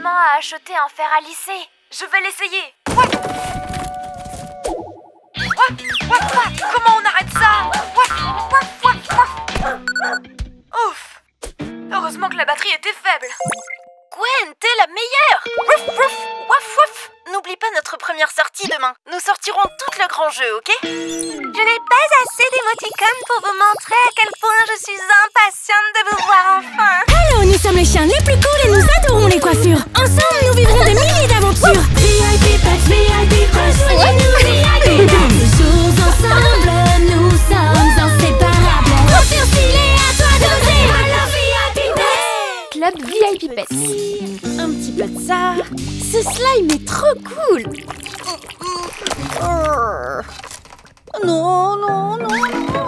absolument à acheter un fer à lisser. Je vais l'essayer. Comment on arrête ça? Ouf! Heureusement que la batterie était faible. Gwen, t'es la meilleure! Waf waf! N'oublie pas notre première sortie demain. Nous sortirons tout le grand jeu, ok? Je n'ai pas assez d'émoticônes pour vous montrer à quel point je suis impatiente de vous voir enfin. Hello, nous sommes les chiens les plus cool et nous adorons les coiffures. Ensemble, nous vivrons des milliers d'aventures. VIP Pets, VIP, rejoignez-nous, VIP Pets. Toujours ensemble, nous sommes inséparables. Coiffure stylée, à toi d'oser. Alors VIP Pets. Club VIP Pets. Un petit peu de ça. Ce slime est trop cool. Non, non, non, non.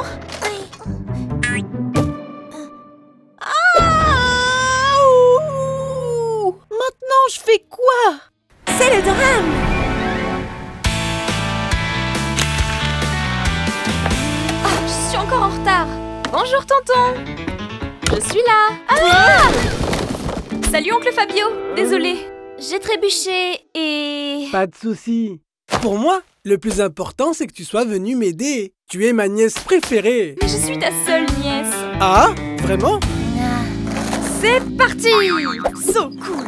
Ah, ouh. Maintenant, je fais quoi? C'est le drame. Ah, je suis encore en retard. Bonjour tonton. Je suis là. Salut oncle Fabio. Désolé. J'ai trébuché et... Pas de souci. Pour moi, le plus important, c'est que tu sois venue m'aider. Tu es ma nièce préférée. Mais je suis ta seule nièce. Ah, vraiment? C'est parti. So cool.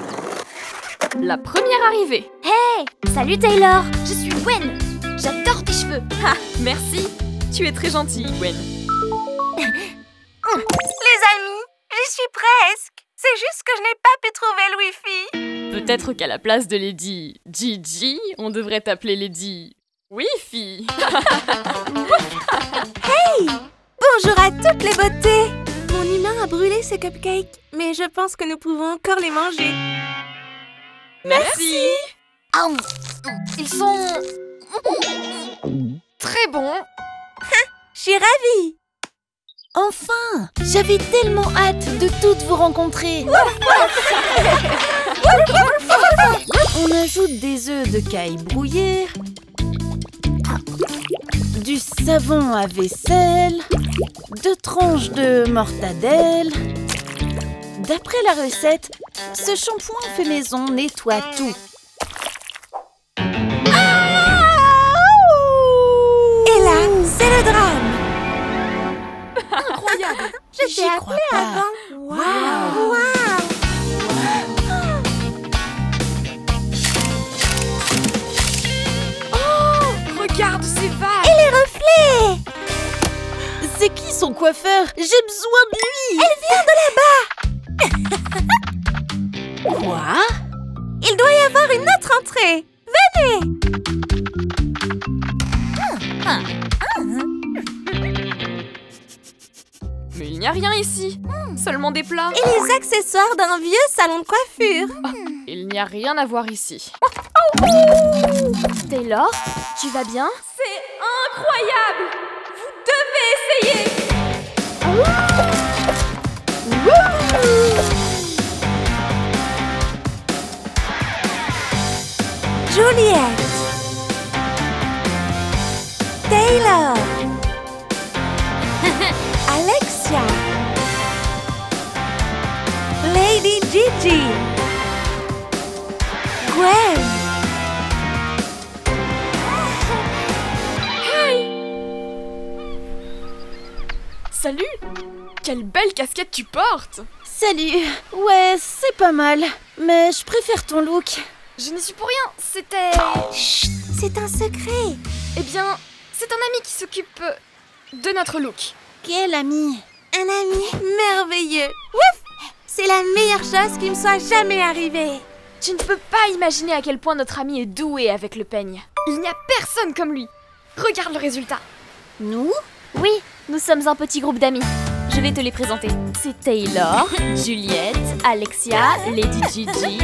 La première arrivée. Hey, salut Taylor. Je suis Gwen. J'adore tes cheveux. Ah, merci. Tu es très gentille, Gwen. Les amis, j'y suis presque. C'est juste que je n'ai pas pu trouver le Wi-Fi. Peut-être qu'à la place de Lady Gigi, on devrait t'appeler Lady Wi-Fi. Hey, bonjour à toutes les beautés. Mon humain a brûlé ces cupcakes, mais je pense que nous pouvons encore les manger. Merci. Ils sont très bons. Je suis ravie. Enfin, j'avais tellement hâte de toutes vous rencontrer. On ajoute des œufs de caille brouillés, du savon à vaisselle, 2 tranches de mortadelle. D'après la recette, ce shampoing fait maison nettoie tout. Et là, c'est le drame. Incroyable. Je t'ai appelé avant. Waouh. Oh, regarde ces vagues. Et les reflets. C'est qui son coiffeur? J'ai besoin de lui. Elle vient de là-bas. Quoi? Il doit y avoir une autre entrée. Venez. Mais il n'y a rien ici. Seulement des plats. Et les accessoires d'un vieux salon de coiffure. Il n'y a rien à voir ici. Taylor, tu vas bien? C'est incroyable. Vous devez essayer. Juliette. Taylor. Alexia. Lady Gigi. Gwen. Salut. Quelle belle casquette tu portes. Salut. Ouais, c'est pas mal. Mais je préfère ton look. Je n'y suis pour rien. C'était... Chut, c'est un secret. Eh bien, c'est un ami qui s'occupe de notre look. Quel ami? Un ami merveilleux. Ouf! C'est la meilleure chose qui me soit jamais arrivée. Tu ne peux pas imaginer à quel point notre ami est doué avec le peigne. Il n'y a personne comme lui. Regarde le résultat. Nous? Oui, nous sommes un petit groupe d'amis. Je vais te les présenter. C'est Taylor, Juliette, Alexia, Lady Gigi,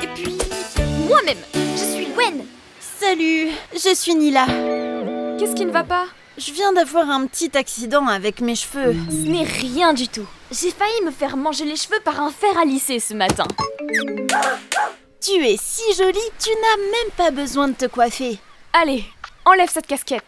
et puis moi-même. Je suis Gwen. Salut, je suis Nila. Qu'est-ce qui ne va pas? Je viens d'avoir un petit accident avec mes cheveux. Ce n'est rien du tout. J'ai failli me faire manger les cheveux par un fer à lisser ce matin. Tu es si jolie, tu n'as même pas besoin de te coiffer. Allez, enlève cette casquette.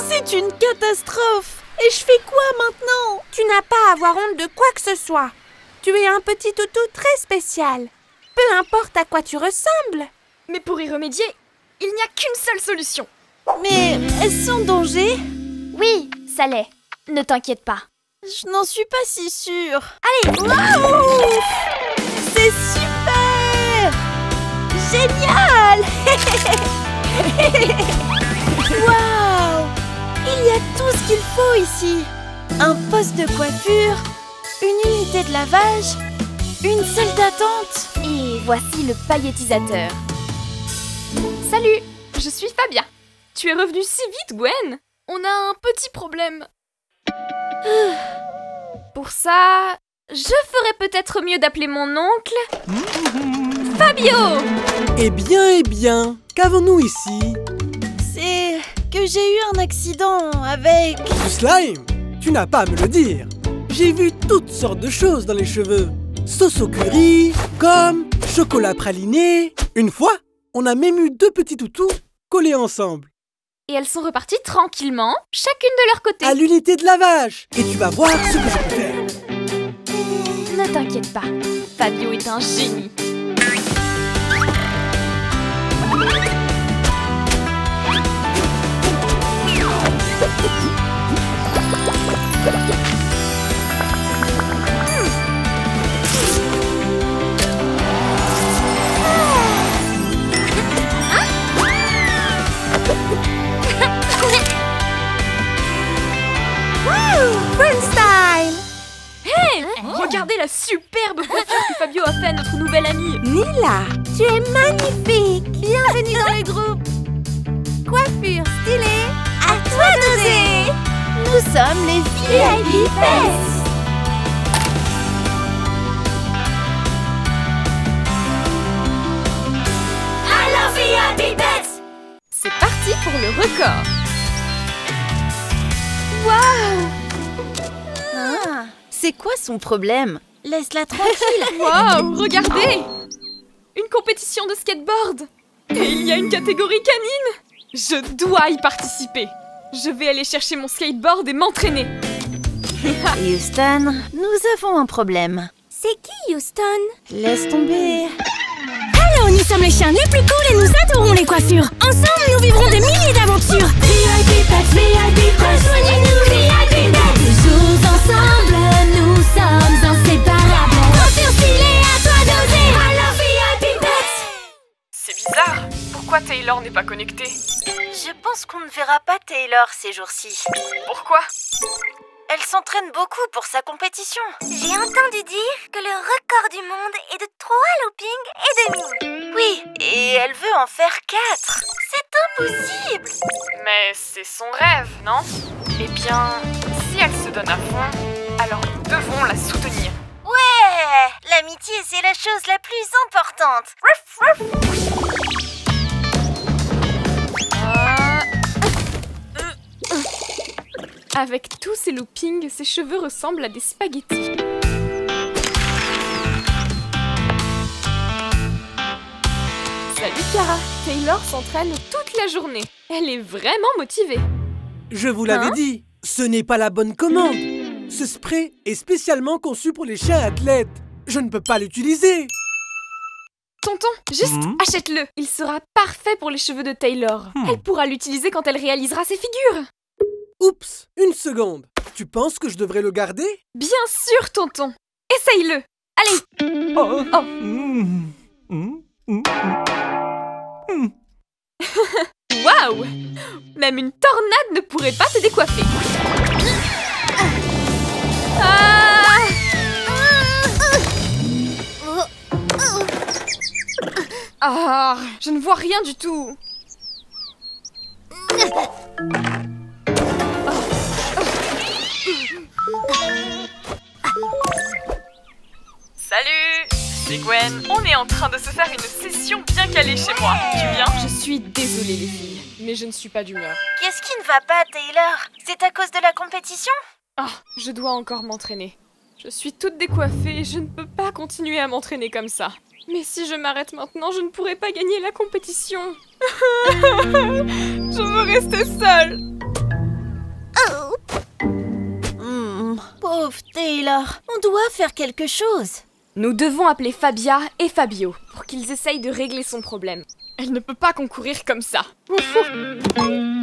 C'est une catastrophe. Et je fais quoi maintenant? Tu n'as pas à avoir honte de quoi que ce soit. Tu es un petit toutou très spécial. Peu importe à quoi tu ressembles. Mais pour y remédier, il n'y a qu'une seule solution. Mais est-ce en danger? Oui, ça l'est. Ne t'inquiète pas. Je n'en suis pas si sûre. Allez, waouh! C'est super! Génial! Waouh! Il y a tout ce qu'il faut ici. Un poste de coiffure, une unité de lavage, une salle d'attente. Et voici le paillettisateur. Salut, je suis Fabia. Tu es revenue si vite, Gwen. On a un petit problème. Pour ça, je ferais peut-être mieux d'appeler mon oncle Fabio. Eh bien, qu'avons-nous ici? C'est que j'ai eu un accident avec... Du slime? Tu n'as pas à me le dire. J'ai vu toutes sortes de choses dans les cheveux. Sauce au curry, gomme, chocolat praliné. Une fois, on a même eu 2 petits toutous collés ensemble. Et elles sont reparties tranquillement, chacune de leur côté. À l'unité de lavage. Et tu vas voir ce que je peux faire. Ne t'inquiète pas, Fabio est un génie. Freestyle! Hey, regardez la superbe coiffure que Fabio a fait à notre nouvelle amie. Nila, tu es magnifique! Bienvenue dans le groupe! Coiffure stylée, à toi d'oser! Nous sommes les VIP Pets! Alors VIP Pets! C'est parti pour le record. Ah, c'est quoi son problème? Laisse-la tranquille! Wow, regardez! Une compétition de skateboard. Et il y a une catégorie canine. Je dois y participer. Je vais aller chercher mon skateboard et m'entraîner. Houston, nous avons un problème. C'est qui, Houston? Laisse tomber. Hello, nous sommes les chiens les plus cool et nous adorons les coiffures. Ensemble, nous vivrons des milliers d'aventures. VIP Pets, rejoignez-nous, VIP Pets. Toujours ensemble, nous sommes inséparables. Coiffure stylée, à toi d'oser. Alors VIP Pets. C'est bizarre. Pourquoi Taylor n'est pas connectée? Je pense qu'on ne verra pas Taylor ces jours-ci. Pourquoi? Elle s'entraîne beaucoup pour sa compétition. J'ai entendu dire que le record du monde est de 3 loopings et demi. Oui, et elle veut en faire 4. C'est impossible. Mais c'est son rêve, non? Eh bien, si elle se donne à fond, alors nous devons la soutenir. Ouais, l'amitié, c'est la chose la plus importante. Ruff, ruff. Avec tous ces loopings, ses cheveux ressemblent à des spaghettis. Salut Cara, Taylor s'entraîne toute la journée. Elle est vraiment motivée. Je vous l'avais dit, ce n'est pas la bonne commande. Ce spray est spécialement conçu pour les chiens athlètes. Je ne peux pas l'utiliser. Tonton, juste achète-le. Il sera parfait pour les cheveux de Taylor. Elle pourra l'utiliser quand elle réalisera ses figures. Oups, une seconde. Tu penses que je devrais le garder? Bien sûr, tonton. Essaye-le. Allez. Waouh! Même une tornade ne pourrait pas te décoiffer. Ah, je ne vois rien du tout. Salut! C'est Gwen. On est en train de se faire une session bien calée chez moi. Tu viens? Je suis désolée les filles, mais je ne suis pas d'humeur. Qu'est-ce qui ne va pas, Taylor? C'est à cause de la compétition? Ah, je dois encore m'entraîner. Je suis toute décoiffée et je ne peux pas continuer à m'entraîner comme ça. Mais si je m'arrête maintenant, je ne pourrai pas gagner la compétition. Je veux rester seule. Oh. Taylor. On doit faire quelque chose. Nous devons appeler Fabia et Fabio pour qu'ils essayent de régler son problème. Elle ne peut pas concourir comme ça. Salon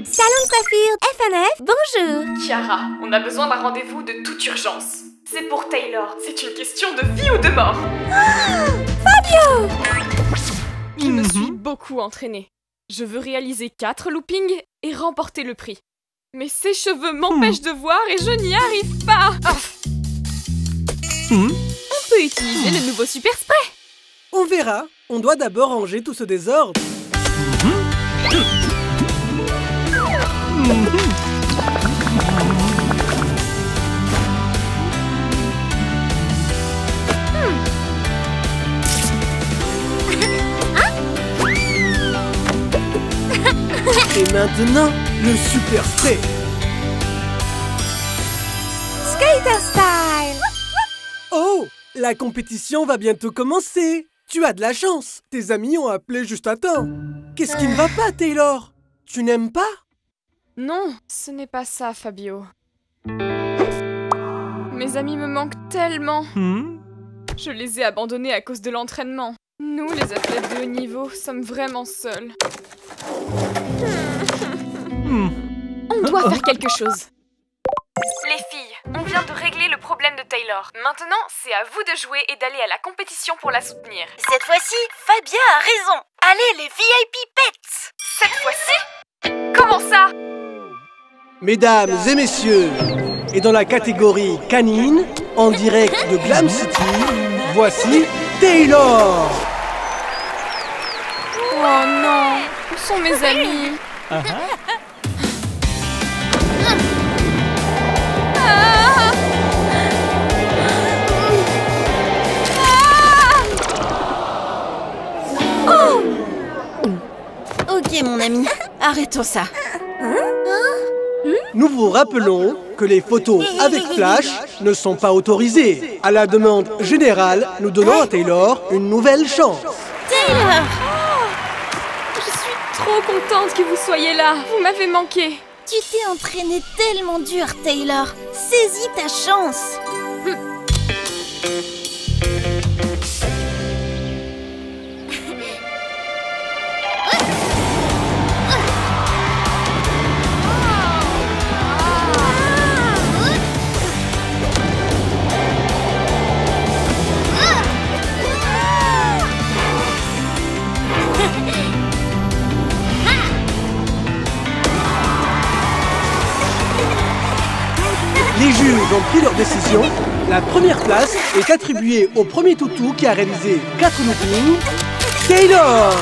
de coiffure FNF, bonjour. Chiara, on a besoin d'un rendez-vous de toute urgence. C'est pour Taylor. C'est une question de vie ou de mort. Fabio! Je me suis beaucoup entraînée. Je veux réaliser 4 loopings et remporter le prix. Mais ses cheveux m'empêchent de voir et je n'y arrive pas. On peut utiliser le nouveau super spray. On verra. On doit d'abord ranger tout ce désordre. Et maintenant, le super spray. Skater style. Oh, la compétition va bientôt commencer. Tu as de la chance. Tes amis ont appelé juste à temps. Qu'est-ce qui ne va pas, Taylor? Tu n'aimes pas? Non, ce n'est pas ça, Fabio. Mes amis me manquent tellement. Je les ai abandonnés à cause de l'entraînement. Nous, les athlètes de haut niveau, sommes vraiment seuls. On doit faire quelque chose. Les filles, on vient de régler le problème de Taylor. Maintenant, c'est à vous de jouer et d'aller à la compétition pour la soutenir. Cette fois-ci, Fabia a raison. Allez, les VIP Pets! Cette fois-ci? Comment ça? Mesdames et messieurs, et dans la catégorie canine, en direct de Glam City, voici Taylor. Oh non, où sont mes amis? Ok mon ami, arrêtons ça. Nous vous rappelons que les photos avec flash ne sont pas autorisées. À la demande générale, nous donnons à Taylor une nouvelle chance. Taylor! Je suis trop contente que vous soyez là. Vous m'avez manqué. Tu t'es entraîné tellement dur, Taylor. Saisis ta chance. Les juges ont pris leur décision. La première place est attribuée au premier toutou qui a réalisé 4 loopings, Taylor.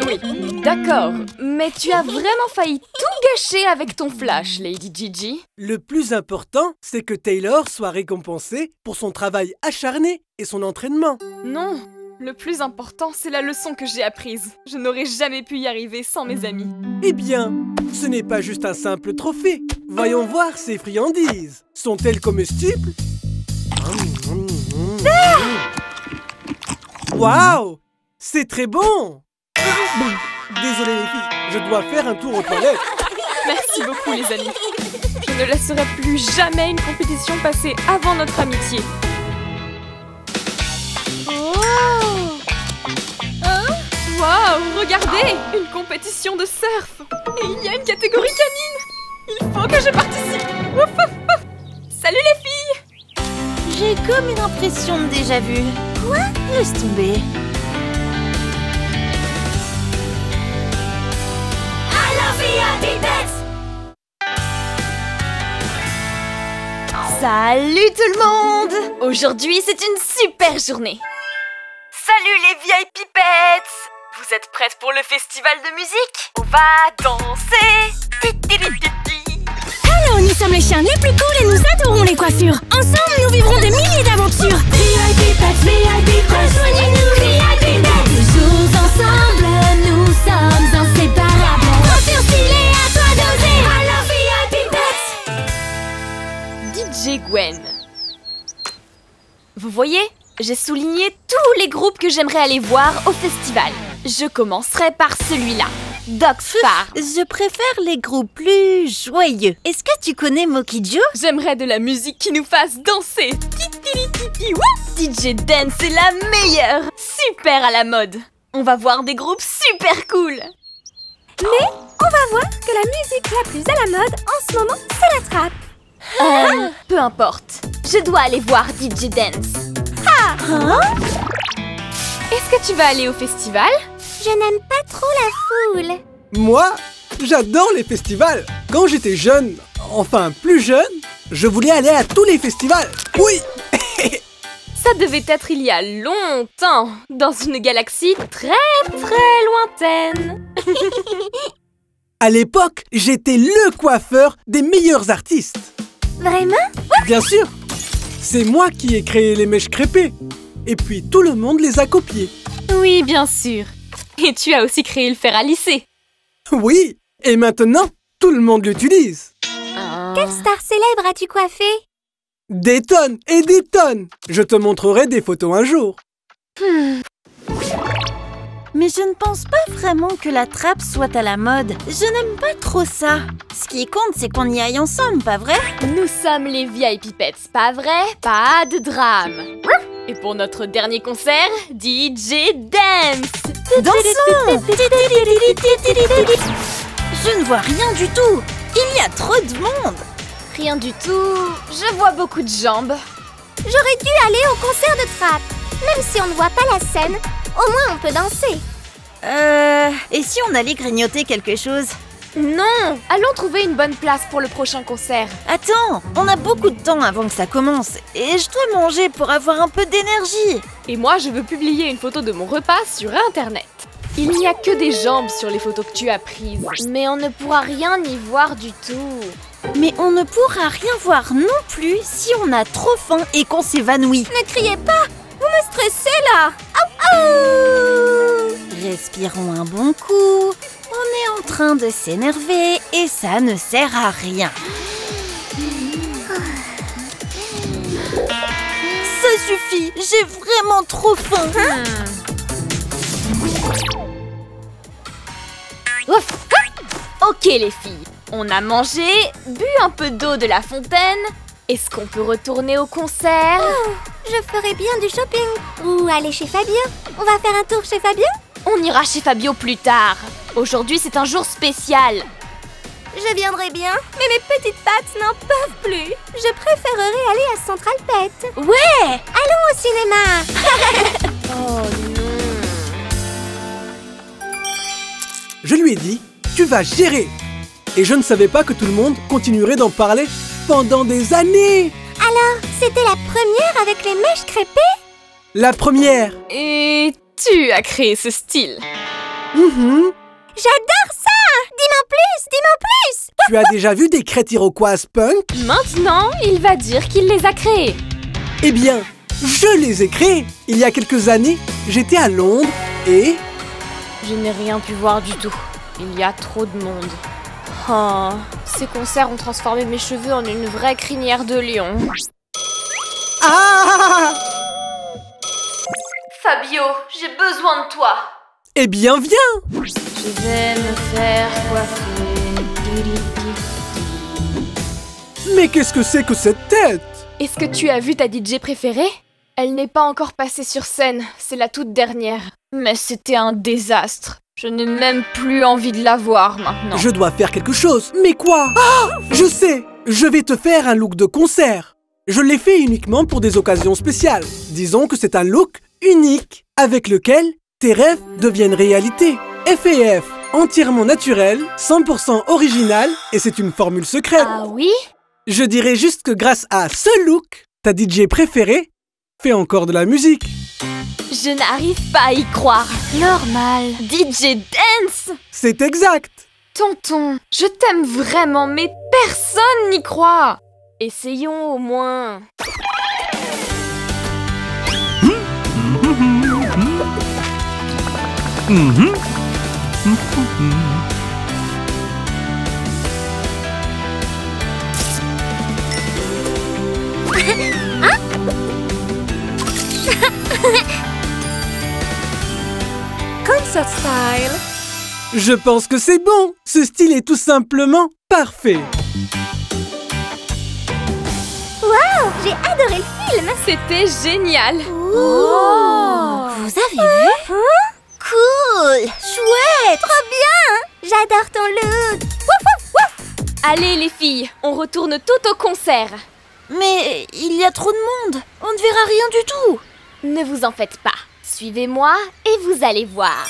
Oui, d'accord. Mais tu as vraiment failli tout gâcher avec ton flash, Lady Gigi. Le plus important, c'est que Taylor soit récompensée pour son travail acharné et son entraînement. Non, le plus important, c'est la leçon que j'ai apprise. Je n'aurais jamais pu y arriver sans mes amis. Eh bien, ce n'est pas juste un simple trophée. Voyons voir ces friandises. Sont-elles comestibles? Waouh! C'est très bon! Désolé les filles, je dois faire un tour aux toilettes. Merci beaucoup les amis. Je ne laisserai plus jamais une compétition passer avant notre amitié. Waouh, regardez! Une compétition de surf! Et il y a une catégorie canine! Il faut que je participe! Ouf, ouf, ouf. Salut les filles! J'ai comme une impression de déjà-vu. Quoi? Laisse tomber. Salut tout le monde! Aujourd'hui, c'est une super journée. Salut les VIP Pets! Vous êtes prêtes pour le festival de musique? On va danser! Alors nous sommes les chiens les plus cool et nous adorons les coiffures. Ensemble, nous vivrons des milliers d'aventures. VIP Pets, VIP Pets, rejoignez-nous, VIP Pets. Toujours ensemble, nous sommes inséparables. Coiffure stylée, à toi d'oser. Alors VIP Pets. DJ Gwen. Vous voyez? J'ai souligné tous les groupes que j'aimerais aller voir au festival. Je commencerai par celui-là. Dogstar. Je préfère les groupes plus joyeux. Est-ce que tu connais Mokijo? J'aimerais de la musique qui nous fasse danser. Titi, wouh! DJ Dance est la meilleure. Super à la mode. On va voir des groupes super cool. Mais on va voir que la musique la plus à la mode en ce moment, c'est la trappe. Peu importe. Je dois aller voir DJ Dance. Est-ce que tu vas aller au festival? Je n'aime pas trop la foule. Moi, j'adore les festivals. Quand j'étais jeune, enfin plus jeune, je voulais aller à tous les festivals. Oui. Ça devait être il y a longtemps, dans une galaxie très lointaine. À l'époque, j'étais le coiffeur des meilleurs artistes. Vraiment? Bien sûr. C'est moi qui ai créé les mèches crêpées. Et puis tout le monde les a copiées. Oui, bien sûr. Et tu as aussi créé le fer à lisser. Oui. Et maintenant, tout le monde l'utilise. Quelle star célèbre as-tu coiffé? Des tonnes et des tonnes. Je te montrerai des photos un jour. Mais je ne pense pas vraiment que la trappe soit à la mode. Je n'aime pas trop ça. Ce qui compte, c'est qu'on y aille ensemble, pas vrai? Nous sommes les VIP Pets, pas vrai? Pas de drame. Et pour notre dernier concert, DJ Dance. Dansons! Je ne vois rien du tout. Il y a trop de monde. Rien du tout. Je vois beaucoup de jambes. J'aurais dû aller au concert de trappe. Même si on ne voit pas la scène, au moins on peut danser. Et si on allait grignoter quelque chose? Non, allons trouver une bonne place pour le prochain concert. Attends, on a beaucoup de temps avant que ça commence. Et je dois manger pour avoir un peu d'énergie. Et moi, je veux publier une photo de mon repas sur Internet. Il n'y a que des jambes sur les photos que tu as prises. Mais on ne pourra rien y voir du tout. Mais on ne pourra rien voir non plus si on a trop faim et qu'on s'évanouit. Ne criez pas, vous me stressez là. Respirons un bon coup. On est en train de s'énerver et ça ne sert à rien. Ça suffit, j'ai vraiment trop faim. Ouf. Ok les filles, on a mangé, bu un peu d'eau de la fontaine. Est-ce qu'on peut retourner au concert? Je ferais bien du shopping. Ou aller chez Fabio. On va faire un tour chez Fabio? On ira chez Fabio plus tard. Aujourd'hui, c'est un jour spécial. Je viendrai bien, mais mes petites pattes n'en peuvent plus. Je préférerais aller à Central Pet. Ouais! Allons au cinéma. Oh non. Je lui ai dit, tu vas gérer. Et je ne savais pas que tout le monde continuerait d'en parler pendant des années. Alors, c'était la première avec les mèches crêpées? La première. Et tu as créé ce style. J'adore ça! Dis-moi plus! Tu as déjà vu des crêtes iroquoises punk? Maintenant, il va dire qu'il les a créées. Eh bien, je les ai créées. Il y a quelques années, j'étais à Londres et... Je n'ai rien pu voir du tout. Il y a trop de monde. Oh, ces concerts ont transformé mes cheveux en une vraie crinière de lion. Ah! Fabio, j'ai besoin de toi. Eh bien, viens! Je vais me faire coiffer. Mais qu'est-ce que c'est que cette tête? Est-ce que tu as vu ta DJ préférée? Elle n'est pas encore passée sur scène, c'est la toute dernière. Mais c'était un désastre. Je n'ai même plus envie de la voir maintenant. Je dois faire quelque chose. Mais quoi? Je sais! Je vais te faire un look de concert. Je l'ai fait uniquement pour des occasions spéciales. Disons que c'est un look unique avec lequel tes rêves deviennent réalité. FF, entièrement naturel, 100% original et c'est une formule secrète. Ah oui? Je dirais juste que grâce à ce look, ta DJ préférée fait encore de la musique. Je n'arrive pas à y croire. Normal. DJ Dance! C'est exact. Tonton, je t'aime vraiment, mais personne n'y croit. Essayons au moins. Concert style. Je pense que c'est bon. Ce style est tout simplement parfait. Wow, j'ai adoré le film. C'était génial. Vous avez vu? Cool. Chouette. Trop bien. J'adore ton look. Wouf, wouf, wouf. Allez les filles, on retourne tout au concert. Mais il y a trop de monde. On ne verra rien du tout. Ne vous en faites pas. Suivez-moi et vous allez voir.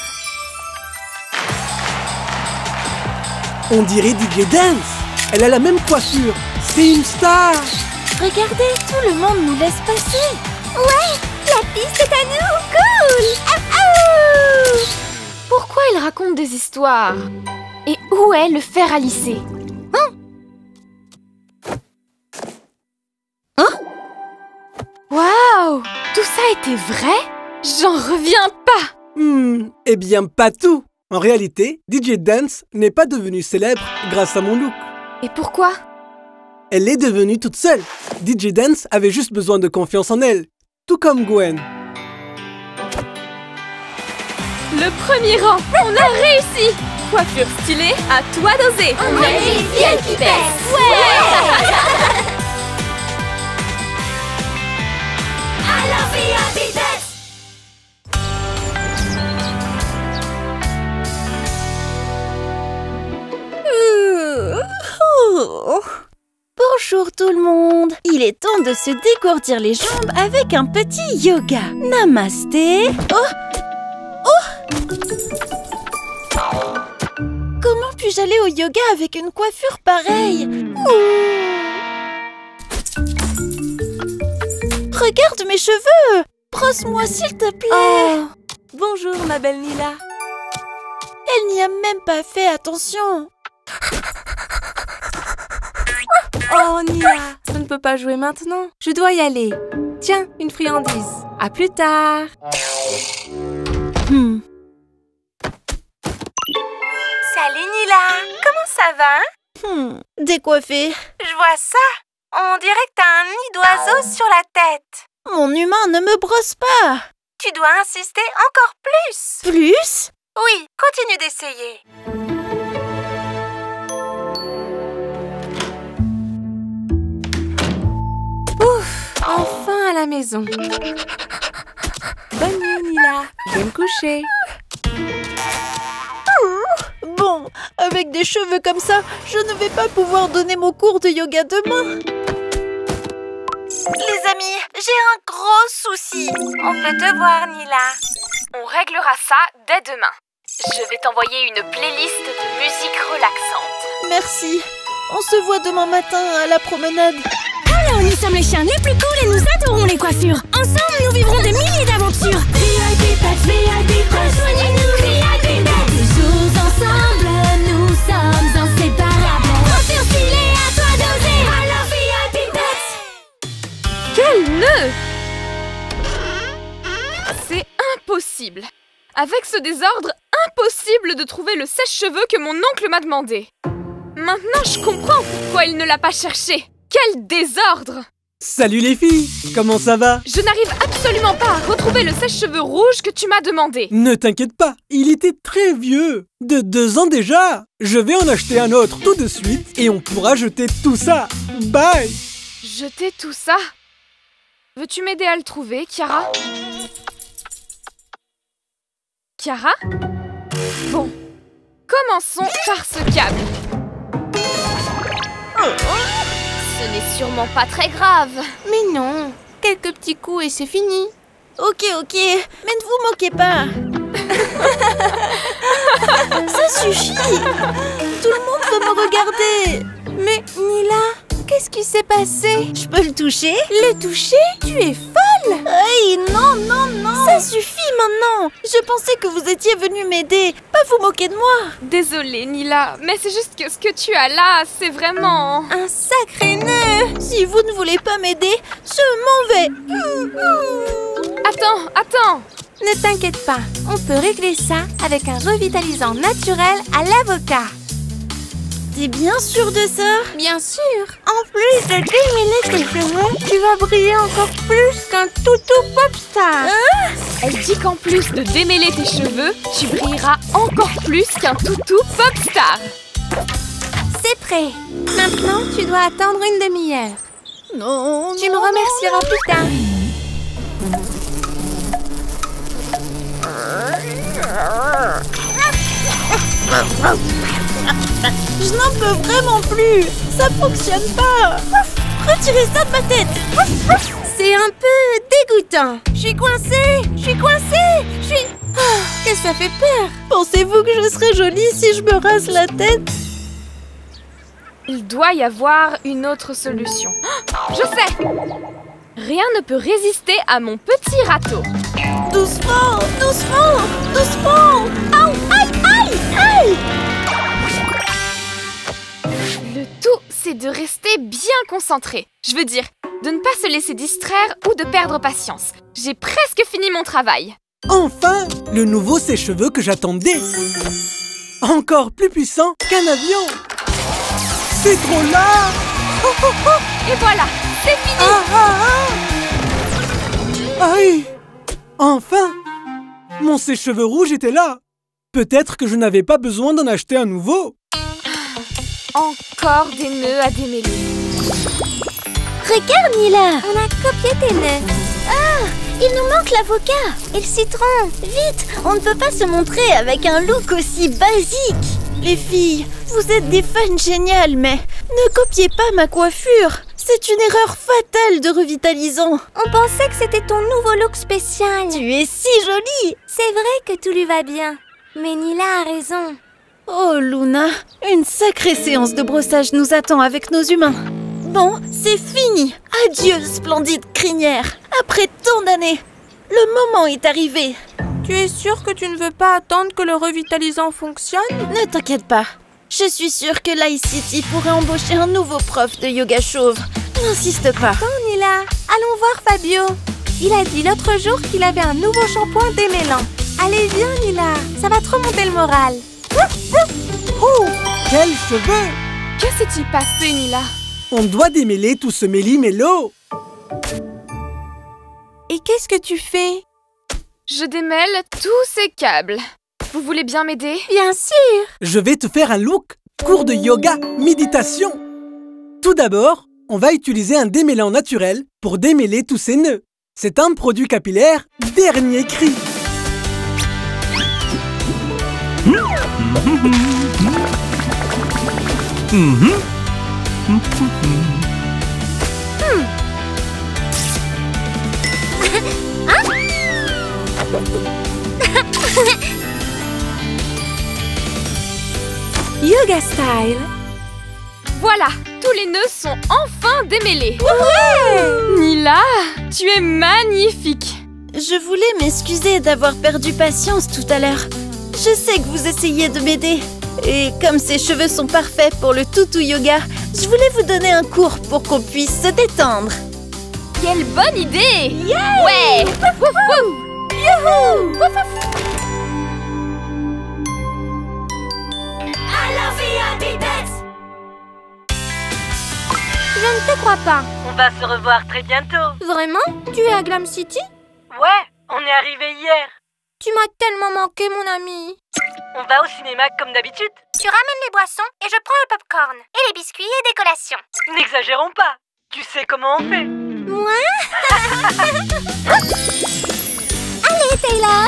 On dirait DJ Dance. Elle a la même coiffure. C'est une star. Regardez, tout le monde nous laisse passer. Ouais, la piste est à nous. Cool. Ah, ah. Pourquoi il raconte des histoires? Et où est le fer à lisser? Waouh! Tout ça était vrai? J'en reviens pas! Eh bien, pas tout. En réalité, DJ Dance n'est pas devenue célèbre grâce à mon look. Et pourquoi? Elle est devenue toute seule. DJ Dance avait juste besoin de confiance en elle, tout comme Gwen. Le premier rang, on a réussi! Coiffure stylée, à toi d'oser! On est les filles qui baissent. Alors VIP Pets. Bonjour tout le monde. Il est temps de se dégourdir les jambes avec un petit yoga. Namasté. Comment puis-je aller au yoga avec une coiffure pareille? Regarde mes cheveux. Brosse-moi s'il te plaît. Bonjour ma belle Nila. Elle n'y a même pas fait attention. Oh Nila, ça ne peut pas jouer maintenant. Je dois y aller. Tiens, une friandise. À plus tard. Salut Nila, comment ça va? Décoiffée. Je vois ça. On dirait que t'as un nid d'oiseau sur la tête. Mon humain ne me brosse pas. Tu dois insister encore plus. Plus? Oui, continue d'essayer. Enfin à la maison. Bonne nuit Nila. Je vais me coucher. Bon, avec des cheveux comme ça, je ne vais pas pouvoir donner mon cours de yoga demain. Les amis, j'ai un gros souci. On peut te voir, Nila. On réglera ça dès demain. Je vais t'envoyer une playlist de musique relaxante. Merci. On se voit demain matin à la promenade. Alors nous sommes les chiens les plus cool et nous adorons les coiffures. Ensemble, nous vivrons des milliers d'aventures. VIP Pets, VIP Pets, rejoignez-nous, VIP Pets. Toujours ensemble, nous sommes inséparables. Coiffure stylée, à toi d'oser. Alors VIP Pets. Quel nœud! C'est impossible! Avec ce désordre, impossible de trouver le sèche-cheveux que mon oncle m'a demandé. Maintenant, je comprends pourquoi il ne l'a pas cherché. Quel désordre! Salut les filles, comment ça va? Je n'arrive absolument pas à retrouver le sèche-cheveux rouge que tu m'as demandé. Ne t'inquiète pas, il était très vieux. De 2 ans déjà. Je vais en acheter un autre tout de suite et on pourra jeter tout ça. Bye! Jeter tout ça? Veux-tu m'aider à le trouver, Chiara? Chiara? Bon, commençons par ce câble. Ce n'est sûrement pas très grave. Mais non, quelques petits coups et c'est fini. Ok, mais ne vous moquez pas. Ça suffit. Tout le monde veut me regarder. Mais Nila, qu'est-ce qui s'est passé? Je peux le toucher? Le toucher? Tu es folle! Hey, non. Ça suffit maintenant. Je pensais que vous étiez venu m'aider, pas vous moquer de moi. Désolée, Nila, mais c'est juste que ce que tu as là, c'est vraiment... Un sacré nœud. Si vous ne voulez pas m'aider, je m'en vais. Attends. Ne t'inquiète pas, on peut régler ça avec un revitalisant naturel à l'avocat. T'es bien sûre de ça? Bien sûr. En plus de démêler tes cheveux, tu vas briller encore plus qu'un toutou popstar. Elle dit qu'en plus de démêler tes cheveux, tu brilleras encore plus qu'un toutou popstar. C'est prêt. Maintenant, tu dois attendre une demi-heure. Non, Tu me remercieras plus tard. Je n'en peux vraiment plus. Ça fonctionne pas. Retirez ça de ma tête. C'est un peu dégoûtant. Je suis coincée. Qu'est-ce que ça fait peur? Pensez-vous que je serais jolie si je me rase la tête? Il doit y avoir une autre solution. Je sais! Rien ne peut résister à mon petit râteau. Doucement, doucement, doucement. Aïe, aïe, aïe, aïe. Le tout, c'est de rester bien concentré. Je veux dire, de ne pas se laisser distraire ou de perdre patience. J'ai presque fini mon travail. Enfin, le nouveau sèche-cheveux que j'attendais. Encore plus puissant qu'un avion. C'est trop là. Et voilà, c'est fini. Aïe! Enfin! Mon sèche-cheveux rouge était là. Peut-être que je n'avais pas besoin d'en acheter un nouveau. Encore des nœuds à démêler. Regarde, Nila! On a copié tes nœuds. Ah! Il nous manque l'avocat et le citron. Vite! On ne peut pas se montrer avec un look aussi basique. Les filles, vous êtes des fans géniales, mais ne copiez pas ma coiffure. C'est une erreur fatale de revitalisant. On pensait que c'était ton nouveau look spécial. Tu es si jolie. C'est vrai que tout lui va bien. Mais Nila a raison. Oh, Luna, une sacrée séance de brossage nous attend avec nos humains. Bon, c'est fini. Adieu, splendide crinière. Après tant d'années, le moment est arrivé. Tu es sûre que tu ne veux pas attendre que le revitalisant fonctionne? Ne t'inquiète pas. Je suis sûre que l'I-City pourrait embaucher un nouveau prof de yoga chauve. N'insiste pas. Attends, Nila, allons voir Fabio. Il a dit l'autre jour qu'il avait un nouveau shampoing démêlant. Allez, viens, Nila, ça va te remonter le moral. Oh! Quels cheveux! Que s'est-il passé, Nila? On doit démêler tout ce méli-mélo. Et qu'est-ce que tu fais? Je démêle tous ces câbles. Vous voulez bien m'aider? Bien sûr! Je vais te faire un look cours de yoga méditation. Tout d'abord, on va utiliser un démêlant naturel pour démêler tous ces nœuds. C'est un produit capillaire dernier cri. Yoga style. Voilà, tous les nœuds sont enfin démêlés. Nila, tu es magnifique. Je voulais m'excuser d'avoir perdu patience tout à l'heure. Je sais que vous essayez de m'aider. Et comme ces cheveux sont parfaits pour le toutou yoga, je voulais vous donner un cours pour qu'on puisse se détendre. Quelle bonne idée! Yeah! Ouais! Wouf, wouf! Youhou! Wouf, wouf! Je ne te crois pas. On va se revoir très bientôt. Vraiment? Tu es à Glam City? Ouais, on est arrivé hier. Tu m'as tellement manqué, mon ami. On va au cinéma comme d'habitude. Tu ramènes les boissons et je prends le popcorn. Et les biscuits et des collations. N'exagérons pas. Tu sais comment on fait. Moi? Allez, Taylor.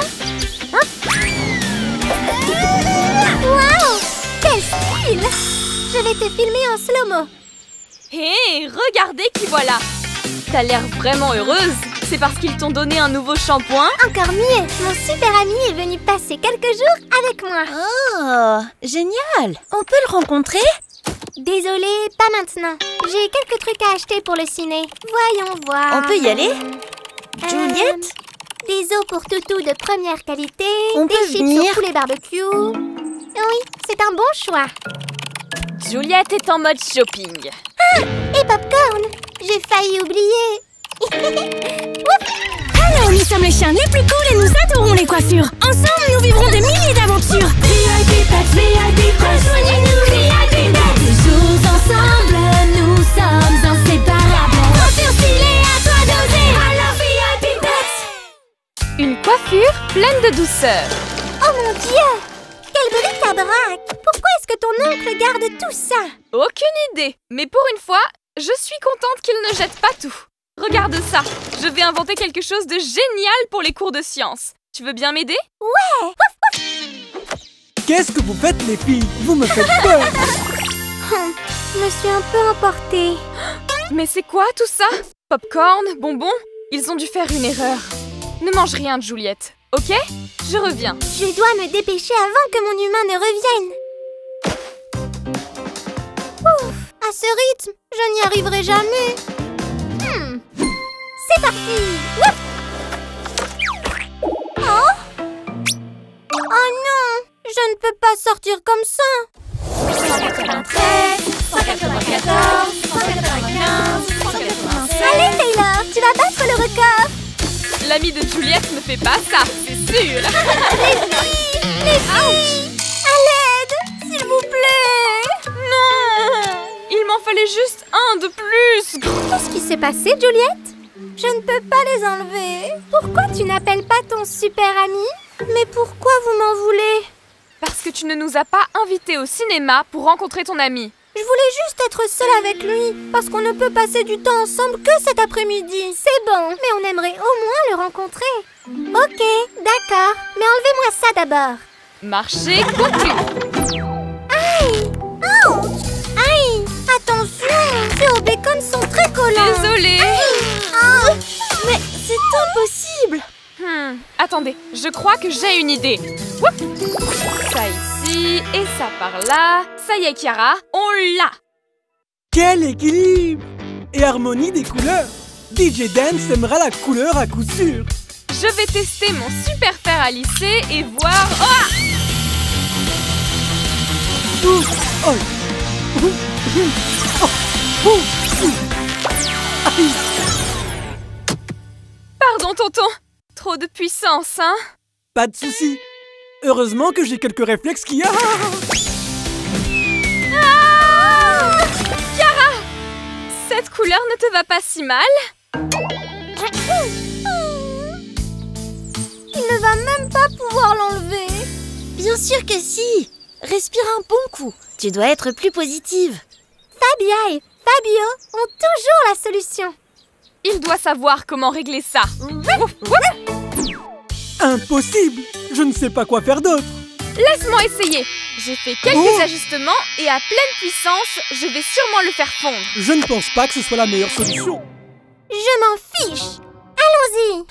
Waouh! Quel style! Je vais te filmer en slow-mo. Hé, regardez qui voilà! T'as l'air vraiment heureuse. C'est parce qu'ils t'ont donné un nouveau shampoing? Encore mieux, mon super ami est venu passer quelques jours avec moi. Oh, génial! On peut le rencontrer? Désolée, pas maintenant. J'ai quelques trucs à acheter pour le ciné. Voyons voir. On peut y aller? Juliette? Des os pour toutou de première qualité. On des peut chips venir? sur tous les barbecues. Oui, c'est un bon choix. Juliette est en mode shopping. Ah, et popcorn. J'ai failli oublier. Alors, nous sommes les chiens les plus cool et nous adorons les coiffures. Ensemble, nous vivrons des milliers d'aventures. VIP Pets, VIP, rejoignez-nous, VIP Pets. sœur. Oh mon Dieu! Quel bric-à-brac! Pourquoi est-ce que ton oncle garde tout ça? Aucune idée. Mais pour une fois, je suis contente qu'il ne jette pas tout. Regarde ça. Je vais inventer quelque chose de génial pour les cours de sciences. Tu veux bien m'aider? Ouais! Qu'est-ce que vous faites, les filles? Vous me faites peur. Je me suis un peu emportée. Mais c'est quoi tout ça? Popcorn, bonbons? Ils ont dû faire une erreur. Ne mange rien, Juliette, ok? Je reviens. Je dois me dépêcher avant que mon humain ne revienne. Ouf, à ce rythme, je n'y arriverai jamais. C'est parti. Ouf. Oh non, je ne peux pas sortir comme ça. 193, 194, 195, 196. Allez Taylor, tu vas battre le record. L'ami de Juliette ne fait pas ça, c'est sûr. Les filles, à l'aide, s'il vous plaît. Non, il m'en fallait juste un de plus. Qu'est-ce qui s'est passé, Juliette? Je ne peux pas les enlever. Pourquoi tu n'appelles pas ton super ami? Mais pourquoi vous m'en voulez? Parce que tu ne nous as pas invités au cinéma pour rencontrer ton ami. Je voulais juste être seule avec lui, parce qu'on ne peut passer du temps ensemble que cet après-midi. C'est bon, mais on aimerait au moins le rencontrer. Ok, d'accord, mais enlevez-moi ça d'abord. Marché conclu. Aïe! Ouch! Aïe! Attention, ces hauts bacon sont très collants. Désolée. Oh, mais c'est impossible. Attendez, je crois que j'ai une idée. Oup. Ça ici et ça par là. Ça y est, Chiara, on l'a. Quel équilibre et harmonie des couleurs. DJ Dance aimera la couleur à coup sûr. Je vais tester mon super fer à lisser et voir... Oh! Ouh, oh. Aïe. Pardon, tonton. Trop de puissance, hein? Pas de souci. Heureusement que j'ai quelques réflexes qui... Chiara! Cette couleur ne te va pas si mal? Il ne va même pas pouvoir l'enlever. Bien sûr que si. Respire un bon coup. Tu dois être plus positive. Fabia et Fabio ont toujours la solution. Il doit savoir comment régler ça. Impossible. Je ne sais pas quoi faire d'autre. Laisse-moi essayer. J'ai fait quelques ajustements et à pleine puissance, je vais sûrement le faire fondre. Je ne pense pas que ce soit la meilleure solution. Je m'en fiche. Allons-y.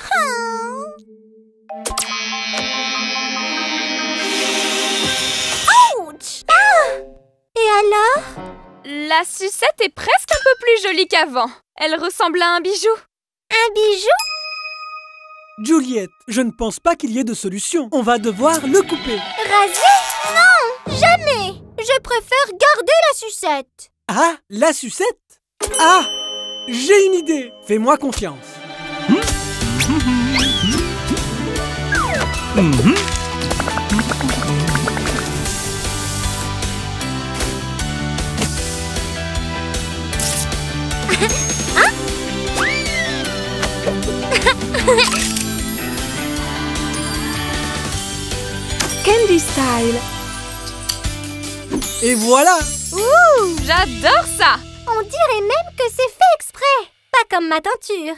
Ouch! Et alors? La sucette est presque un peu plus jolie qu'avant. Elle ressemble à un bijou. Un bijou? Juliette, je ne pense pas qu'il y ait de solution. On va devoir le couper. Raser? Non, jamais. Je préfère garder la sucette. Ah, la sucette? Ah, j'ai une idée. Fais-moi confiance. Candy Style. Et voilà. Ouh! J'adore ça. On dirait même que c'est fait exprès. Pas comme ma teinture.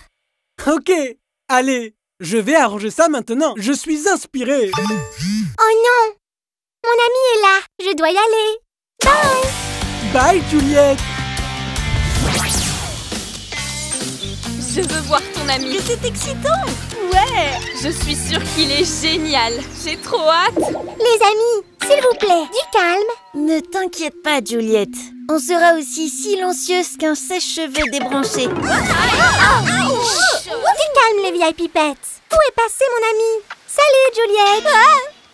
Ok, allez, je vais arranger ça maintenant. Je suis inspirée. Oh non! Mon ami est là. Je dois y aller. Bye! Bye, Juliette. Je veux voir ton ami. Mais c'est excitant. Ouais, je suis sûre qu'il est génial. J'ai trop hâte. Les amis, s'il vous plaît, du calme. Ne t'inquiète pas, Juliette. On sera aussi silencieuse qu'un sèche-cheveux débranché. Du calme, les vieilles pipettes. Où est passé mon ami? Salut, Juliette.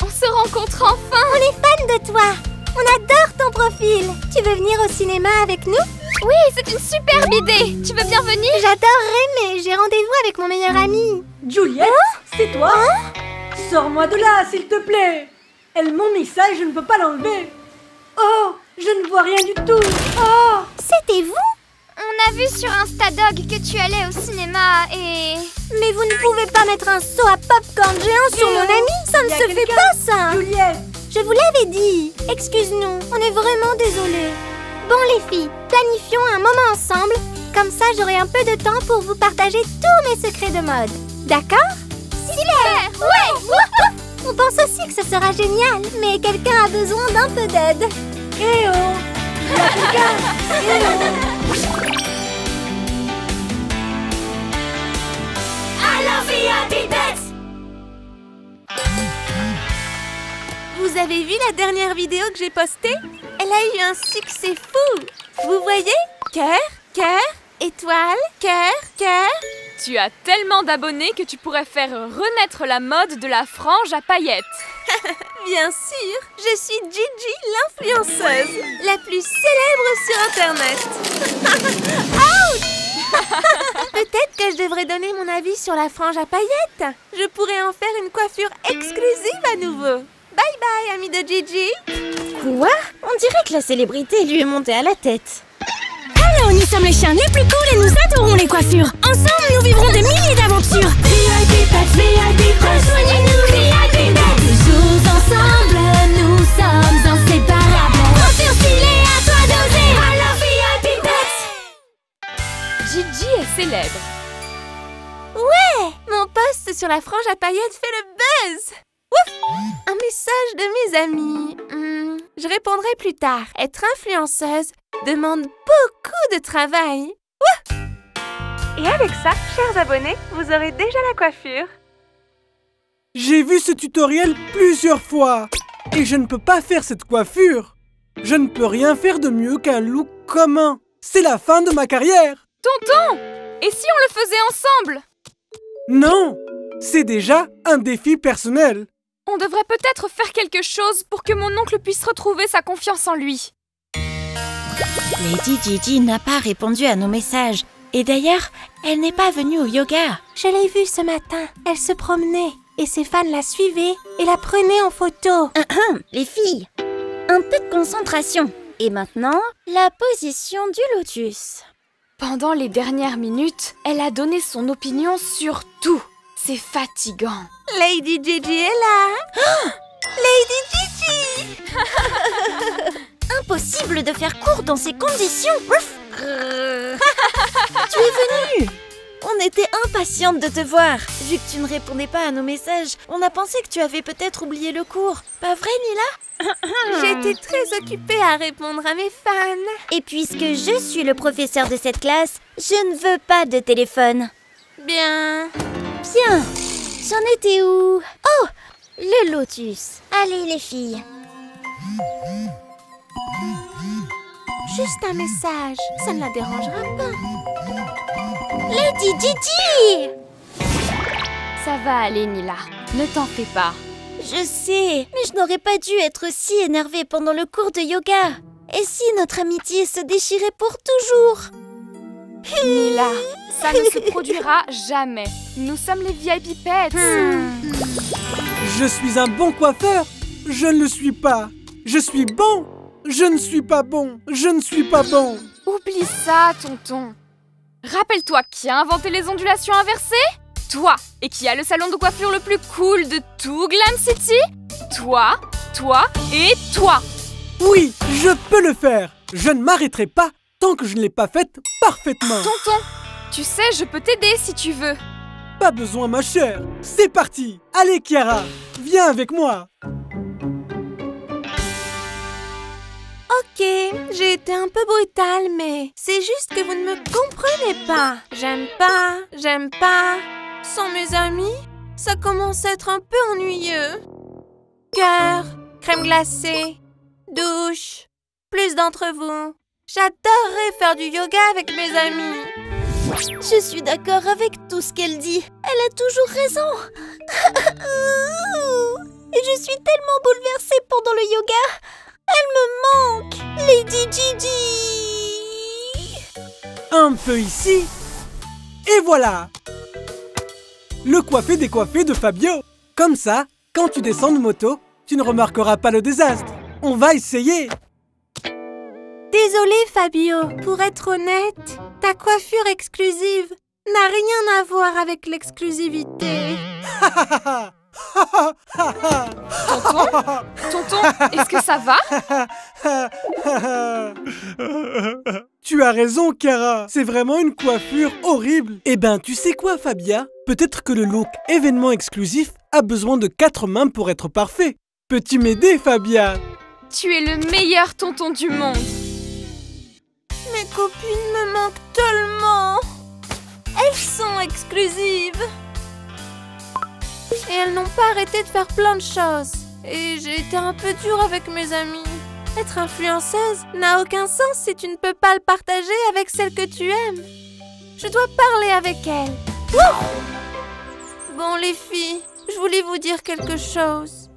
On se rencontre enfin. On est fan de toi. On adore ton profil. Tu veux venir au cinéma avec nous? Oui, c'est une superbe idée. Tu veux bien venir? J'adorerais, mais j'ai rendez-vous avec mon meilleur ami. Juliette, c'est toi? Sors-moi de là, s'il te plaît. Elles m'ont mis ça et je ne peux pas l'enlever. Oh, je ne vois rien du tout. Oh! C'était vous? On a vu sur Instadog que tu allais au cinéma et... Mais vous ne pouvez pas mettre un seau à popcorn géant sur mon ami. Ça ne se fait pas, ça! Juliette! Je vous l'avais dit! Excuse-nous, on est vraiment désolés. Bon, les filles, planifions un moment ensemble. Comme ça, j'aurai un peu de temps pour vous partager tous mes secrets de mode. D'accord? Super! Ouais! On pense aussi que ce sera génial, mais quelqu'un a besoin d'un peu d'aide. Eh oh! Il y a quelqu'un! Eh oh! Alors VIP Pets! Vous avez vu la dernière vidéo que j'ai postée? Elle a eu un succès fou! Vous voyez? Cœur, cœur, étoile, cœur, cœur. Tu as tellement d'abonnés que tu pourrais faire renaître la mode de la frange à paillettes. Bien sûr, je suis Gigi, l'influenceuse, la plus célèbre sur Internet. Ouch! Peut-être que je devrais donner mon avis sur la frange à paillettes. Je pourrais en faire une coiffure exclusive à nouveau. Bye bye, amis de Gigi. Quoi? On dirait que la célébrité lui est montée à la tête. Alors, nous sommes les chiens les plus cool et nous adorons les coiffures. Ensemble, nous vivrons des milliers d'aventures. VIP Pets, rejoignez-nous, VIP Pets. Toujours ensemble, nous sommes inséparables. Coiffure stylée, à toi d'oser. Alors, VIP Pets. Gigi est célèbre. Ouais, mon post sur la frange à paillettes fait le buzz. Ouf! Un message de mes amis. Je répondrai plus tard. Être influenceuse demande beaucoup de travail. Ouh! Et avec ça, chers abonnés, vous aurez déjà la coiffure. J'ai vu ce tutoriel plusieurs fois et je ne peux pas faire cette coiffure. Je ne peux rien faire de mieux qu'un look commun. C'est la fin de ma carrière. Tonton! Et si on le faisait ensemble? Non, c'est déjà un défi personnel. On devrait peut-être faire quelque chose pour que mon oncle puisse retrouver sa confiance en lui. Lady Gigi n'a pas répondu à nos messages. Et d'ailleurs, elle n'est pas venue au yoga. Je l'ai vue ce matin. Elle se promenait et ses fans la suivaient et la prenaient en photo. Les filles, un peu de concentration. Et maintenant, la position du lotus. Pendant les dernières minutes, elle a donné son opinion sur tout. C'est fatigant. Lady Gigi est là. Lady Gigi. Impossible de faire court dans ces conditions. Tu es venue. On était impatiente de te voir. Vu que tu ne répondais pas à nos messages, on a pensé que tu avais peut-être oublié le cours. Pas vrai, Nila? J'étais très occupée à répondre à mes fans. Et puisque je suis le professeur de cette classe, je ne veux pas de téléphone. Bien. Bien. J'en étais où? Oh, le lotus. Allez, les filles. Juste un message, ça ne la dérangera pas. Lady Gigi! Ça va aller, Nila. Ne t'en fais pas. Je sais, mais je n'aurais pas dû être si énervée pendant le cours de yoga. Et si notre amitié se déchirait pour toujours? Nila, ça ne se produira jamais. Nous sommes les VIP Pets. Je suis un bon coiffeur. Je ne le suis pas. Je suis bon. Je ne suis pas bon. Je ne suis pas bon. Oublie ça, tonton. Rappelle-toi qui a inventé les ondulations inversées? Toi. Et qui a le salon de coiffure le plus cool de tout Glam City? Toi, toi et toi. Oui, je peux le faire. Je ne m'arrêterai pas tant que je ne l'ai pas faite parfaitement. Tonton, tu sais, je peux t'aider si tu veux. Pas besoin, ma chère. C'est parti. Allez, Chiara, viens avec moi. Ok, j'ai été un peu brutale, mais c'est juste que vous ne me comprenez pas. J'aime pas. Sans mes amis, ça commence à être un peu ennuyeux. Cœur, crème glacée, douche, plus d'entre vous. J'adorerais faire du yoga avec mes amis. Je suis d'accord avec tout ce qu'elle dit. Elle a toujours raison. Et je suis tellement bouleversée pendant le yoga. Elle me manque, Lady Gigi. Un peu ici. Et voilà. Le coiffé décoiffé de Fabio. Comme ça, quand tu descends de moto, tu ne remarqueras pas le désastre. On va essayer. Désolée, Fabio. Pour être honnête, ta coiffure exclusive n'a rien à voir avec l'exclusivité. Tonton, est-ce que ça va? Tu as raison, Kara. C'est vraiment une coiffure horrible. Eh ben, tu sais quoi, Fabia? Peut-être que le look événement exclusif a besoin de 4 mains pour être parfait. Peux-tu m'aider, Fabia? Tu es le meilleur tonton du monde. Mes copines me manquent tellement. Elles sont exclusives. Et elles n'ont pas arrêté de faire plein de choses. Et j'ai été un peu dure avec mes amis. Être influenceuse n'a aucun sens si tu ne peux pas le partager avec celle que tu aimes. Je dois parler avec elle. Bon les filles, je voulais vous dire quelque chose.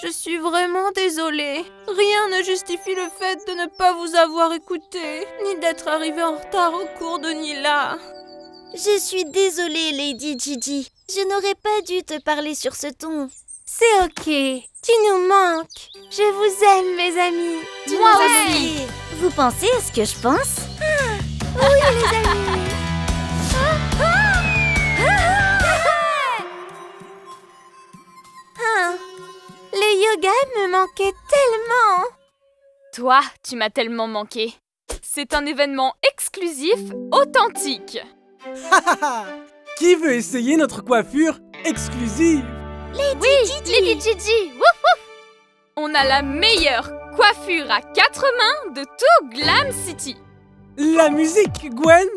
Je suis vraiment désolée. Rien ne justifie le fait de ne pas vous avoir écouté, ni d'être arrivée en retard au cours de Nila. Je suis désolée, Lady Gigi. Je n'aurais pas dû te parler sur ce ton. C'est ok. Tu nous manques. Je vous aime, mes amis. Moi aussi. Vous pensez à ce que je pense? Oui, les amis. Les yogas me manquaient tellement. Toi, tu m'as tellement manqué. C'est un événement exclusif, authentique. Qui veut essayer notre coiffure exclusive? Lady Gigi, wouf wouf. On a la meilleure coiffure à 4 mains de tout Glam City. La musique, Gwen.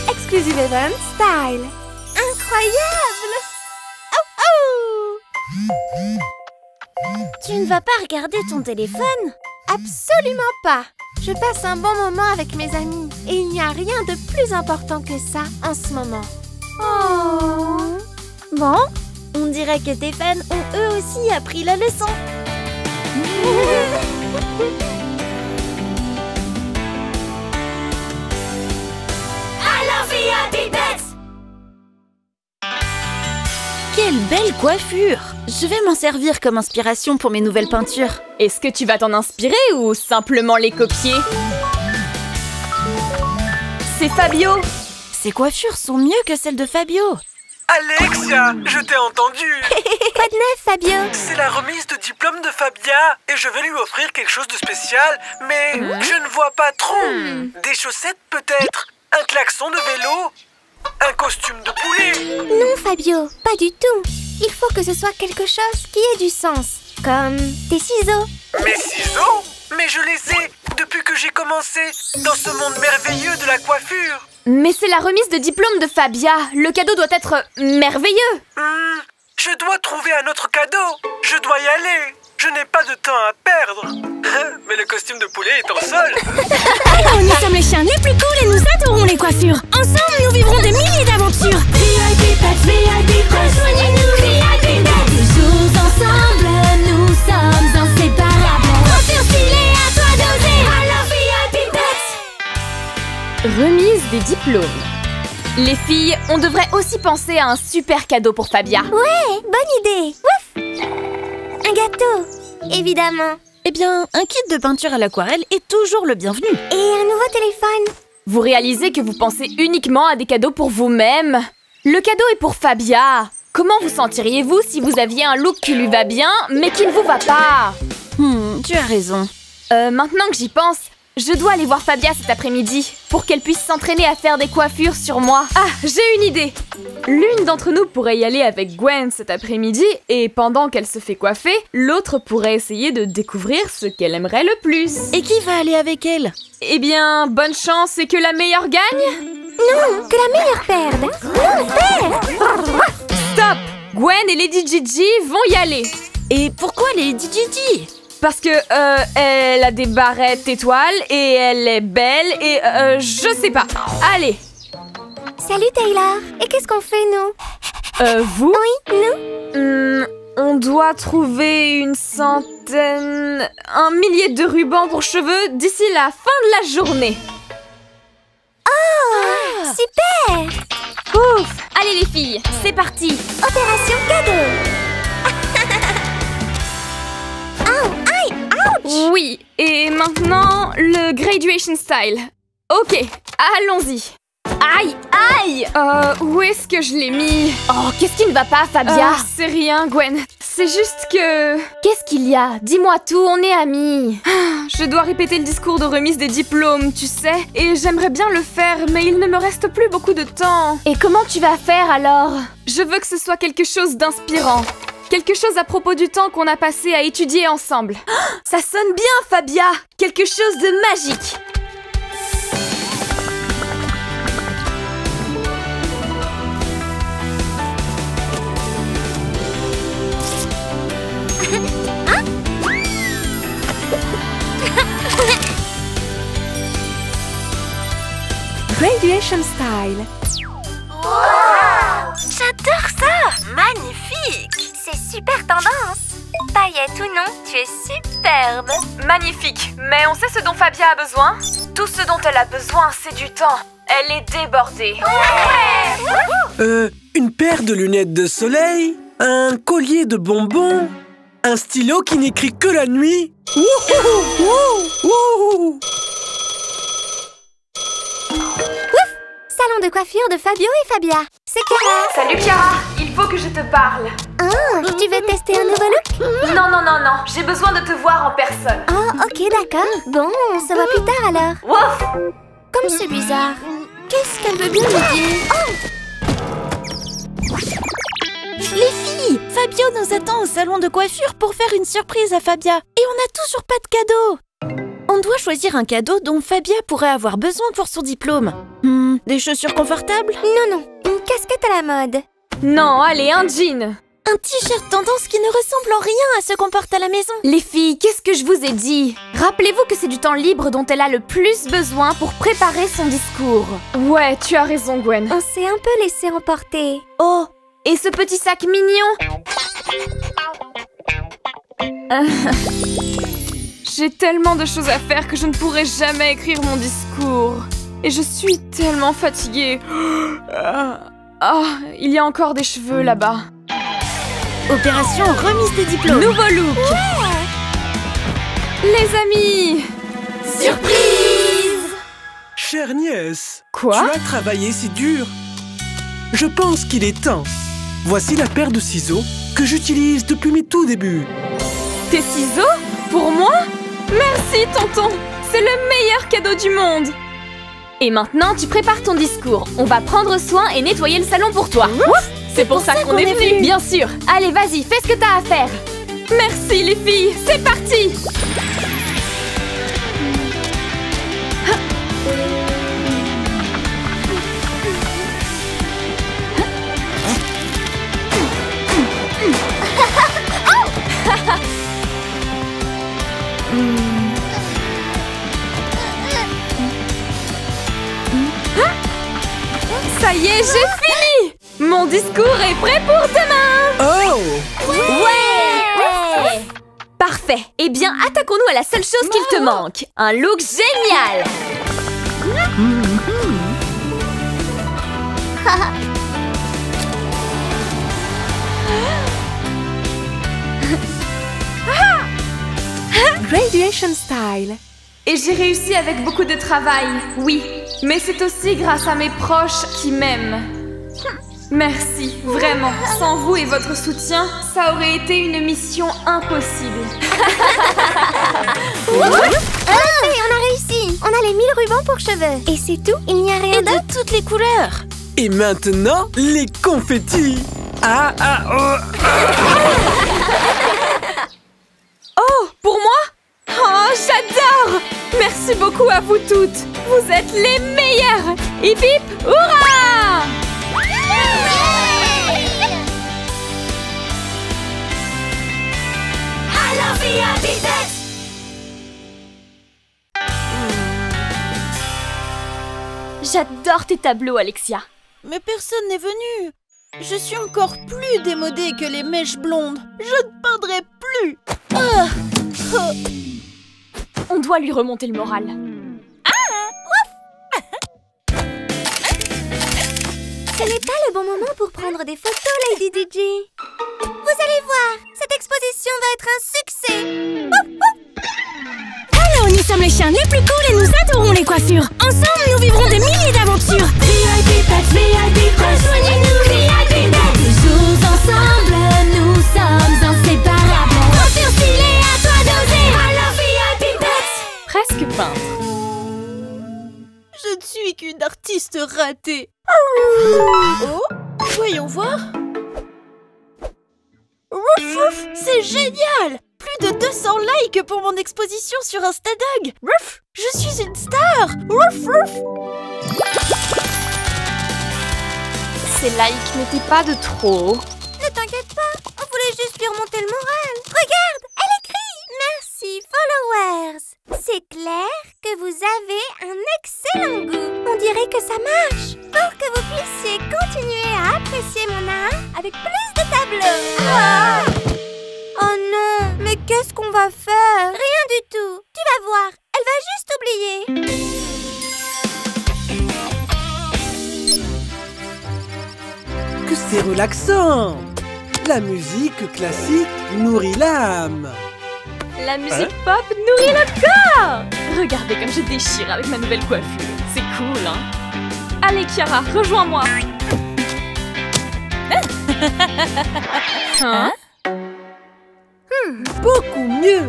Exclusive Event Style. Incroyable. Tu ne vas pas regarder ton téléphone? Absolument pas. Je passe un bon moment avec mes amis. Et il n'y a rien de plus important que ça en ce moment. Oh. Bon, on dirait que tes fans ont eux aussi appris la leçon. Quelle belle coiffure! Je vais m'en servir comme inspiration pour mes nouvelles peintures. Est-ce que tu vas t'en inspirer ou simplement les copier? C'est Fabio. Ces coiffures sont mieux que celles de Fabio. Alexia, je t'ai entendu. Quoi de neuf, Fabio? C'est la remise de diplôme de Fabia et je vais lui offrir quelque chose de spécial, mais je ne vois pas trop. Des chaussettes peut-être? Un klaxon de vélo? Un costume de poulet? Non, Fabio, pas du tout. Il faut que ce soit quelque chose qui ait du sens. Comme des ciseaux. Mes ciseaux? Mais je les ai depuis que j'ai commencé dans ce monde merveilleux de la coiffure. Mais c'est la remise de diplôme de Fabia. Le cadeau doit être merveilleux. Je dois trouver un autre cadeau. Je dois y aller. Je n'ai pas de temps à perdre. Mais le costume de poulet est en solde. Alors nous sommes les chiens les plus cool et nous adorons les coiffures. Ensemble, nous vivrons des milliers d'aventures. VIP Pets, VIP, rejoignez-nous, VIP Pets. Toujours ensemble, nous sommes inséparables. Coiffure stylée, à toi d'oser. Alors VIP Pets. Remise des diplômes. Les filles, on devrait aussi penser à un super cadeau pour Fabia. Ouais, bonne idée. Ouf! Un gâteau, évidemment. Eh bien, un kit de peinture à l'aquarelle est toujours le bienvenu. Et un nouveau téléphone. Vous réalisez que vous pensez uniquement à des cadeaux pour vous-même? Le cadeau est pour Fabia. Comment vous sentiriez-vous si vous aviez un look qui lui va bien, mais qui ne vous va pas? Tu as raison. Maintenant que j'y pense, je dois aller voir Fabia cet après-midi pour qu'elle puisse s'entraîner à faire des coiffures sur moi. Ah, j'ai une idée! L'une d'entre nous pourrait y aller avec Gwen cet après-midi et pendant qu'elle se fait coiffer, l'autre pourrait essayer de découvrir ce qu'elle aimerait le plus. Et qui va aller avec elle? Eh bien, bonne chance et que la meilleure gagne? Non, que la meilleure perde. Non, perd. Stop! Gwen et Lady Gigi vont y aller. Et pourquoi Lady Gigi? Parce que, elle a des barrettes étoiles et elle est belle et, je sais pas. Allez! Salut Taylor. Et qu'est-ce qu'on fait, nous? Vous? Oui, nous? On doit trouver une centaine... un millier de rubans pour cheveux d'ici la fin de la journée. Oh, super! Ouf! Allez les filles, c'est parti! Opération cadeau! Oh, aïe, ouch! Oui, et maintenant, le graduation style. Ok, allons-y. Aïe, aïe! Où est-ce que je l'ai mis? Oh, qu'est-ce qui ne va pas, Fabia? C'est rien, Gwen. C'est juste que... Qu'est-ce qu'il y a? Dis-moi tout, on est amis. Je dois répéter le discours de remise des diplômes, tu sais. Et j'aimerais bien le faire, mais il ne me reste plus beaucoup de temps. Et comment tu vas faire alors? Je veux que ce soit quelque chose d'inspirant. Quelque chose à propos du temps qu'on a passé à étudier ensemble. Ça sonne bien, Fabia! Quelque chose de magique! Graduation style. Wow! J'adore ça! Magnifique! C'est super tendance! Paillettes ou non, tu es superbe! Magnifique! Mais on sait ce dont Fabia a besoin? Tout ce dont elle a besoin, c'est du temps. Elle est débordée. Une paire de lunettes de soleil, un collier de bonbons, un stylo qui n'écrit que la nuit. Salon de coiffure de Fabio et Fabia. C'est Chiara. Salut Chiara, il faut que je te parle. Ah, tu veux tester un nouveau look? Non, j'ai besoin de te voir en personne. Ah, ok, d'accord. Bon, on se voit plus tard alors. Wouf! Comme c'est bizarre. Qu'est-ce qu'elle veut bien me dire? Les filles, Fabio nous attend au salon de coiffure pour faire une surprise à Fabia. Et on n'a toujours pas de cadeau. On doit choisir un cadeau dont Fabia pourrait avoir besoin pour son diplôme. Des chaussures confortables? Non, une casquette à la mode. Non, allez, un jean. Un t-shirt tendance qui ne ressemble en rien à ce qu'on porte à la maison. Les filles, qu'est-ce que je vous ai dit? Rappelez-vous que c'est du temps libre dont elle a le plus besoin pour préparer son discours. Ouais, tu as raison, Gwen. On s'est un peu laissé emporter. Oh, et ce petit sac mignon? J'ai tellement de choses à faire que je ne pourrai jamais écrire mon discours. Et je suis tellement fatiguée. Il y a encore des cheveux là-bas. Opération remise des diplômes. Nouveau look. Les amis. Surprise! Chère nièce, Quoi? tu as travaillé si dur. Je pense qu'il est temps. Voici la paire de ciseaux que j'utilise depuis mes tout débuts. Tes ciseaux? Pour moi? Merci, tonton. C'est le meilleur cadeau du monde. Et maintenant, tu prépares ton discours. On va prendre soin et nettoyer le salon pour toi. C'est pour ça qu'on est venus. Bien sûr. Allez, vas-y, fais ce que t'as à faire. Merci, les filles. C'est parti. Ça y est, j'ai fini. Mon discours est prêt pour demain. Oh! Ouais! Parfait. Eh bien, attaquons-nous à la seule chose qu'il te manque. Un look génial. Graduation style. Et j'ai réussi avec beaucoup de travail, oui. Mais c'est aussi grâce à mes proches qui m'aiment. Merci, vraiment. Sans vous et votre soutien, ça aurait été une mission impossible. On a réussi. On a les 1000 rubans pour cheveux. Et c'est tout? Il n'y a rien d'autre? De toutes les couleurs. Et maintenant, les confettis. Oh, pour moi? Oh, j'adore! Merci beaucoup à vous toutes. Vous êtes les meilleures. Hip hip, hurrah! J'adore tes tableaux, Alexia. Mais personne n'est venu. Je suis encore plus démodée que les mèches blondes. Je ne peindrai plus. Ah. On doit lui remonter le moral. Ce n'est pas le bon moment pour prendre des photos, Lady DJ. Vous allez voir, cette exposition va être un succès. Alors, nous sommes les chiens les plus cool et nous adorons les coiffures. Ensemble, nous vivrons des milliers d'aventures. VIP Pets, VIP Pets, rejoignez-nous, VIP Pets. Toujours ensemble, nous sommes inséparables. Coiffure stylée, à toi d'oser. Alors, VIP Pets. Presque peintre. Je ne suis qu'une artiste ratée. Oh, voyons voir. Rouf, rouf, c'est génial! Plus de 200 likes pour mon exposition sur Instadog. Rouf, je suis une star. Rouf, rouf. Ces likes n'étaient pas de trop. Ne t'inquiète pas, on voulait juste lui remonter le moral. Regarde, elle écrit « Merci, followers ». C'est clair que vous avez un excellent goût. On dirait que ça marche. Pour que vous puissiez continuer à apprécier mon art avec plus de tableaux. Ah! Oh non, mais qu'est-ce qu'on va faire? Rien du tout. Tu vas voir, elle va juste oublier. Que c'est relaxant! La musique classique nourrit l'âme. La musique pop nourrit le corps. Regardez comme je déchire avec ma nouvelle coiffure. C'est cool, hein? Allez, Chiara, rejoins-moi. Hein? Beaucoup mieux!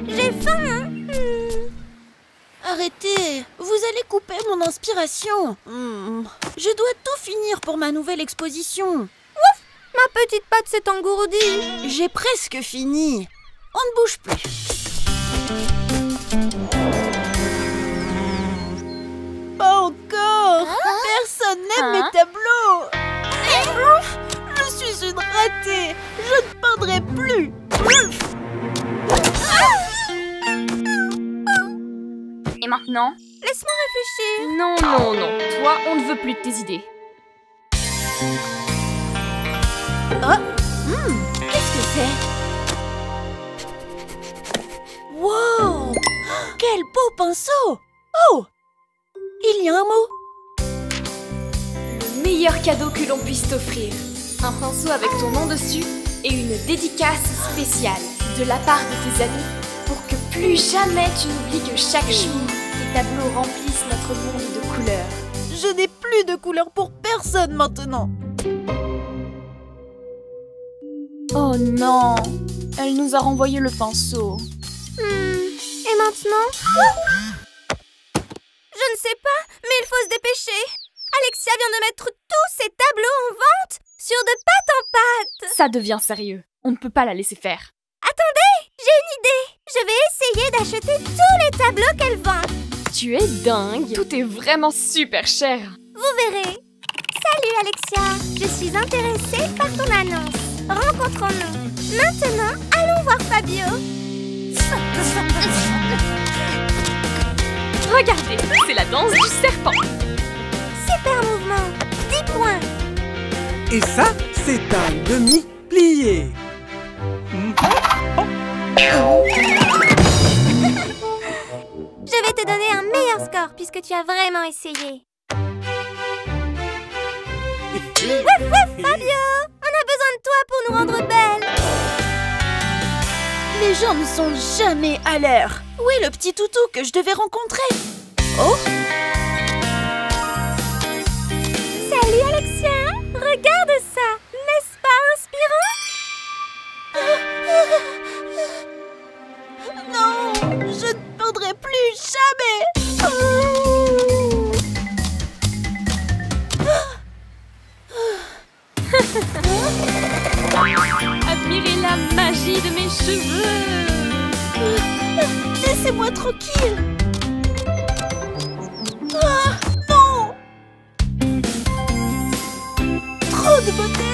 J'ai faim, hein? Arrêtez, vous allez couper mon inspiration. Je dois tout finir pour ma nouvelle exposition. Ma petite patte s'est engourdie. J'ai presque fini. On ne bouge plus. Pas encore. Personne n'aime mes tableaux. Ouf, je suis une ratée. Je ne peindrai plus. Et maintenant? Laisse-moi réfléchir. Non, non, non. Toi, on ne veut plus de tes idées. Qu'est-ce que c'est? Wow! Quel beau pinceau! Oh! Il y a un mot. Le meilleur cadeau que l'on puisse t'offrir. Un pinceau avec ton nom dessus et une dédicace spéciale de la part de tes amis pour que plus jamais tu n'oublies que chaque jour, tes tableaux remplissent notre monde de couleurs. Je n'ai plus de couleur pour personne maintenant. Oh non! Elle nous a renvoyé le pinceau. Et maintenant? Je ne sais pas, mais il faut se dépêcher. Alexia vient de mettre tous ses tableaux en vente sur de pâte en pâte. Ça devient sérieux. On ne peut pas la laisser faire. Attendez, j'ai une idée. Je vais essayer d'acheter tous les tableaux qu'elle vend. Tu es dingue! Tout est vraiment super cher. Vous verrez. Salut Alexia, je suis intéressée par ton annonce. Rencontrons-nous. Maintenant, allons voir Fabio. Regardez, c'est la danse du serpent. Super mouvement. 10 points. Et ça, c'est un demi-plié. Je vais te donner un meilleur score puisque tu as vraiment essayé. Wouf wouf, Fabio! On a besoin de toi pour nous rendre belles. Les gens ne sont jamais à l'heure. Où est le petit toutou que je devais rencontrer? Oh! Salut Alexia! Regarde ça! N'est-ce pas inspirant? Non! Je ne peindrai plus jamais! Admirez la magie de mes cheveux. Laissez-moi tranquille! Ah, non! Trop de beauté!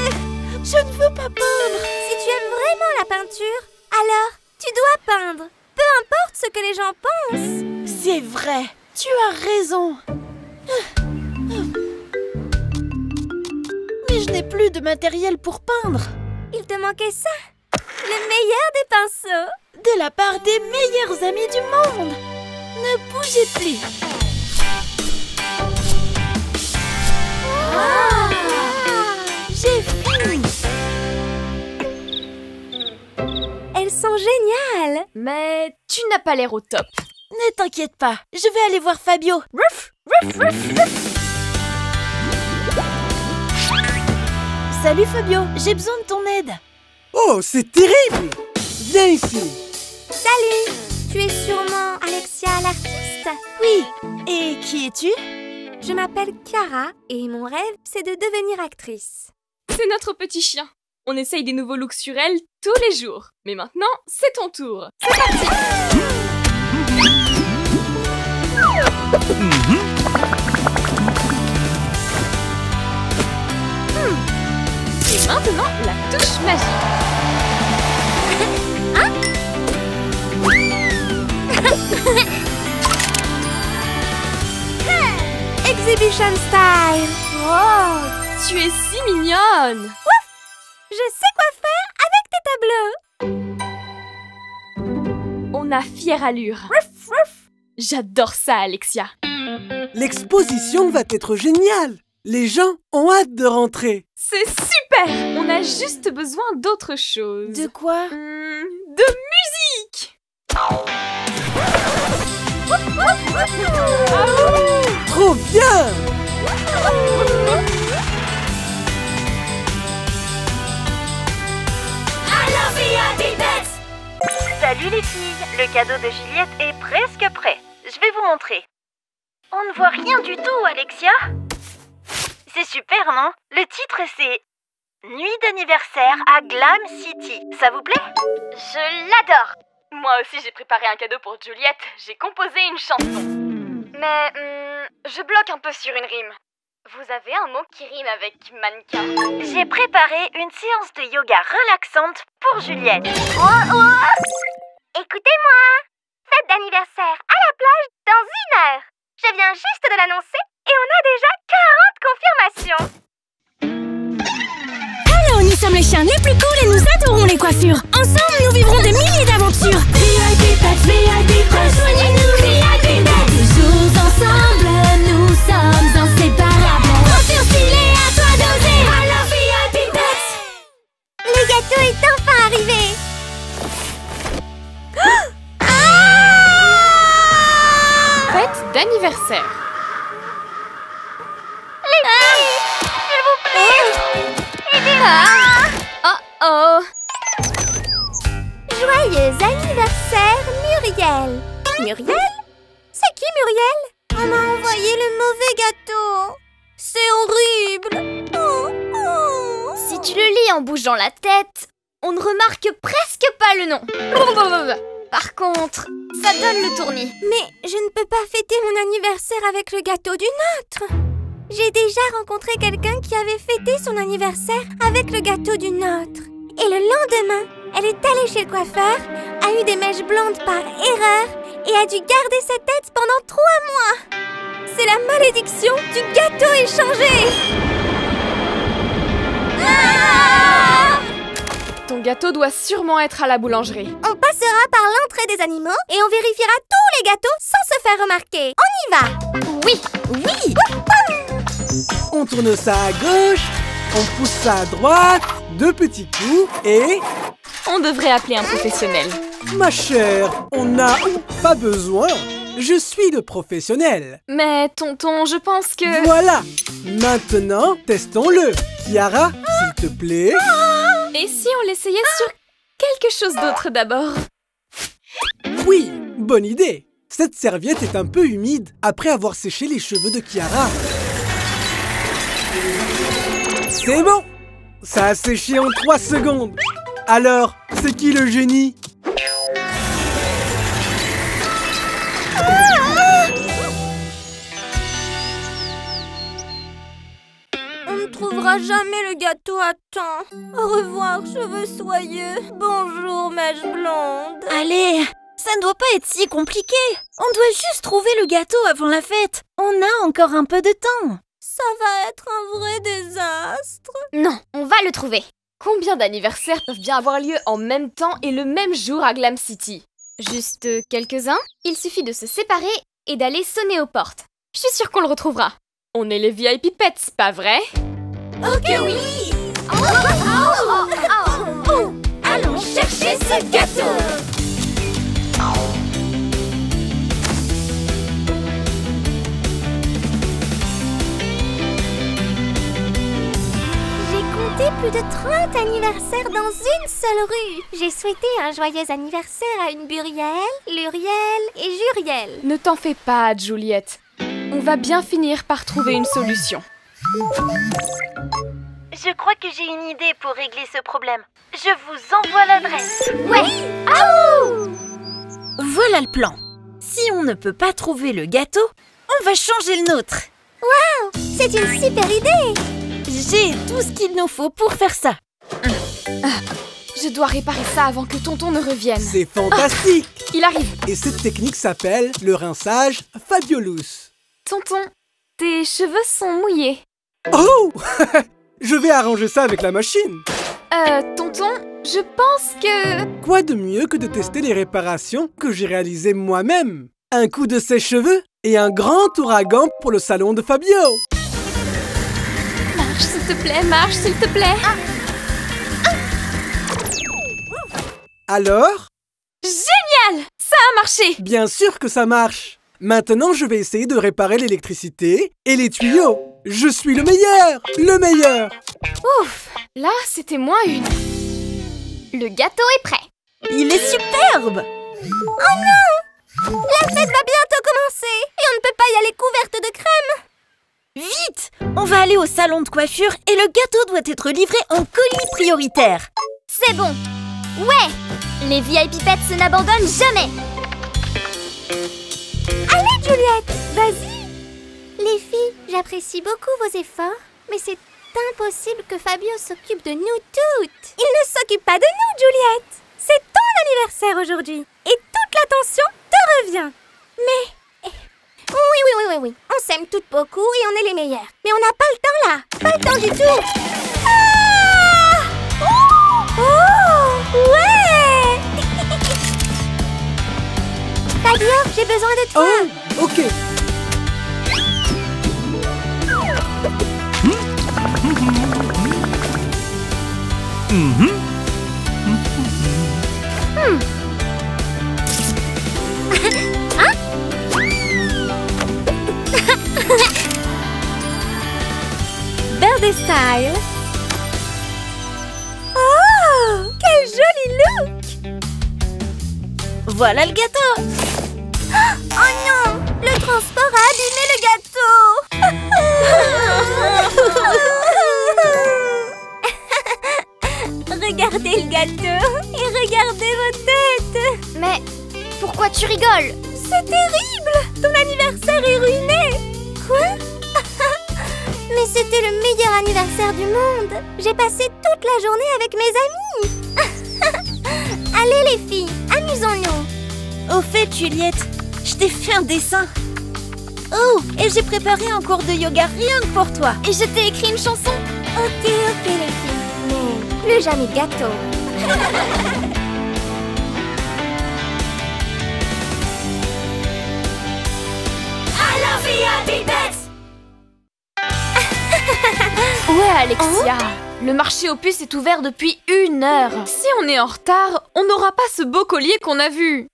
Je ne veux pas peindre! Si tu aimes vraiment la peinture, alors tu dois peindre. Peu importe ce que les gens pensent. C'est vrai! Tu as raison! Mais je n'ai plus de matériel pour peindre. Il te manquait ça? Le meilleur des pinceaux. De la part des meilleurs amis du monde. Ne bougez plus. J'ai fini. Elles sont géniales. Mais tu n'as pas l'air au top. Ne t'inquiète pas, je vais aller voir Fabio. Ruff, ruff, ruff, ruff. Salut Fabio, j'ai besoin de ton aide. Oh, c'est terrible! Viens ici. Salut. Tu es sûrement Alexia l'artiste? Oui, et qui es-tu? Je m'appelle Chiara et mon rêve, c'est de devenir actrice. C'est notre petit chien. On essaye des nouveaux looks sur elle tous les jours. Mais maintenant, c'est ton tour. C'est parti! Et maintenant, la touche magique. Exhibition style. Oh, tu es si mignonne. Ouf! Je sais quoi faire avec tes tableaux. On a fière allure. J'adore ça, Alexia. L'exposition va être géniale. Les gens ont hâte de rentrer. C'est super. On a juste besoin d'autre chose. De quoi? De musique. Trop bien! Salut les filles, le cadeau de Juliette est presque prêt. Je vais vous montrer. On ne voit rien du tout, Alexia. C'est super, non? Le titre, c'est Nuit d'anniversaire à Glam City. Ça vous plaît? Je l'adore. Moi aussi, j'ai préparé un cadeau pour Juliette. J'ai composé une chanson. Mais je bloque un peu sur une rime. Vous avez un mot qui rime avec mannequin? J'ai préparé une séance de yoga relaxante pour Juliette. Écoutez-moi. Fête d'anniversaire à la plage dans 1 heure. Je viens juste de l'annoncer et on a déjà 40 confirmations. Alors, nous sommes les chiens les plus cool et nous adorons les coiffures. Ensemble, nous vivrons des milliers d'aventures. VIP Pets, VIP, rejoignez-nous, VIP Pets. Toujours ensemble, nous sommes inséparables. Coiffure stylée, à toi d'oser. Alors, VIP Pets. Le gâteau est enfin arrivé. Fête d'anniversaire. S'il vous plaît. Oh. Joyeux anniversaire, Muriel. Muriel? C'est qui Muriel? On m'a envoyé le mauvais gâteau. C'est horrible. Si tu le lis en bougeant la tête, on ne remarque presque pas le nom. Par contre, ça donne le tournis. Mais je ne peux pas fêter mon anniversaire avec le gâteau d'une autre. J'ai déjà rencontré quelqu'un qui avait fêté son anniversaire avec le gâteau d'une autre. Et le lendemain, elle est allée chez le coiffeur, a eu des mèches blondes par erreur et a dû garder sa tête pendant 3 mois. C'est la malédiction du gâteau échangé. Ton gâteau doit sûrement être à la boulangerie. On passera par l'entrée des animaux et on vérifiera tous les gâteaux sans se faire remarquer. On y va. Oui. On tourne ça à gauche, on pousse ça à droite, 2 petits coups et... On devrait appeler un professionnel. Ma chère, on n'a pas besoin. Je suis le professionnel. Mais tonton, je pense que... Voilà. Maintenant, testons-le. Chiara, s'il te plaît. Et si on l'essayait sur quelque chose d'autre d'abord? Oui, bonne idée. Cette serviette est un peu humide après avoir séché les cheveux de Chiara. C'est bon. Ça a séché en 3 secondes. Alors, c'est qui le génie? On ne trouvera jamais le gâteau à temps. Au revoir, cheveux soyeux. Bonjour, mèche blonde. Allez, ça ne doit pas être si compliqué. On doit juste trouver le gâteau avant la fête. On a encore un peu de temps. Ça va être un vrai désastre. Non, on va le trouver. Combien d'anniversaires peuvent bien avoir lieu en même temps et le même jour à Glam City? Juste quelques-uns. Il suffit de se séparer et d'aller sonner aux portes. Je suis sûre qu'on le retrouvera. On est les VIP Pets, pas vrai? Ok, oui. Allons chercher ce gâteau. J'ai compté plus de 30 anniversaires dans une seule rue. J'ai souhaité un joyeux anniversaire à une Buriel, Luriel et Juriel. Ne t'en fais pas, Juliette. On va bien finir par trouver une solution. Je crois que j'ai une idée pour régler ce problème. Je vous envoie l'adresse. Voilà le plan. Si on ne peut pas trouver le gâteau, on va changer le nôtre. C'est une super idée. J'ai tout ce qu'il nous faut pour faire ça. Je dois réparer ça avant que tonton ne revienne. C'est fantastique! Il arrive. Et cette technique s'appelle le rinçage Fabiolus. Tonton, tes cheveux sont mouillés. Oh! Je vais arranger ça avec la machine. Tonton, je pense que... Quoi de mieux que de tester les réparations que j'ai réalisées moi-même? Un coup de sèche-cheveux et un grand ouragan pour le salon de Fabio. Marche, s'il te plaît, marche, s'il te plaît. Alors? Génial! Ça a marché! Bien sûr que ça marche. Maintenant, je vais essayer de réparer l'électricité et les tuyaux. Je suis le meilleur! Le meilleur! Ouf! Là, c'était moins une. Le gâteau est prêt. Il est superbe! La fête va bientôt commencer et on ne peut pas y aller couverte de crème. Vite! On va aller au salon de coiffure et le gâteau doit être livré en colis prioritaire. C'est bon. Ouais! Les VIP Pets n'abandonnent jamais. Allez, Juliette, vas-y. Les filles, j'apprécie beaucoup vos efforts, mais c'est impossible que Fabio s'occupe de nous toutes. Il ne s'occupe pas de nous, Juliette. C'est ton anniversaire aujourd'hui et toute l'attention te revient. Mais... Oui. On s'aime toutes beaucoup et on est les meilleures. Mais on n'a pas le temps là. Pas le temps du tout. Ah! Oh! Ouais! Fabio, j'ai besoin de toi. Oh, ok. Birthday style. Oh, quel joli look. Voilà le gâteau! Oh non, le transport a abîmé le gâteau. Regardez le gâteau et regardez vos têtes. Mais pourquoi tu rigoles? C'est terrible. Ton anniversaire est ruiné. Quoi? Mais c'était le meilleur anniversaire du monde. J'ai passé toute la journée avec mes amis. Allez les filles, amusons-nous. Au fait, Juliette, je t'ai fait un dessin. Oh, et j'ai préparé un cours de yoga rien que pour toi. Et je t'ai écrit une chanson. Ok les filles, mais plus jamais de gâteau. Alors VIP Pets. Ouais, Alexia. Le marché aux puces est ouvert depuis 1 heure. Si on est en retard, on n'aura pas ce beau collier qu'on a vu.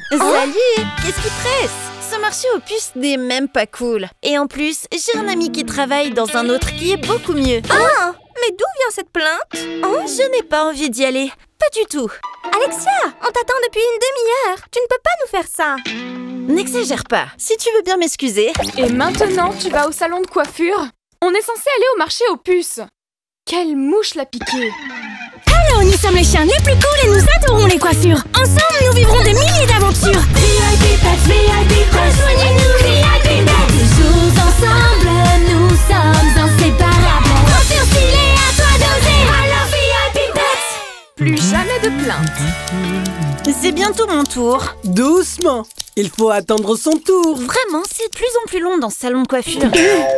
Salut, qu'est-ce qui presse? Ce marché aux puces n'est même pas cool. Et en plus, j'ai un ami qui travaille dans un autre qui est beaucoup mieux. Ah, mais d'où vient cette plainte? Je n'ai pas envie d'y aller. Pas du tout. Alexia, on t'attend depuis une demi-heure. Tu ne peux pas nous faire ça. N'exagère pas. Si tu veux bien m'excuser. Et maintenant, tu vas au salon de coiffure? On est censé aller au marché aux puces. Quelle mouche l'a piqué? Hello, nous sommes les chiens les plus cool et nous adorons les coiffures. Ensemble, nous vivrons des milliers d'aventures. VIP Pets, VIP Pets, rejoignez-nous, VIP Pets. Toujours ensemble, nous sommes inséparables. Coiffure stylée, à toi d'oser. Alors VIP Pets. Plus jamais de plainte. C'est bientôt mon tour. Doucement. Il faut attendre son tour. Vraiment, c'est de plus en plus long dans ce salon de coiffure.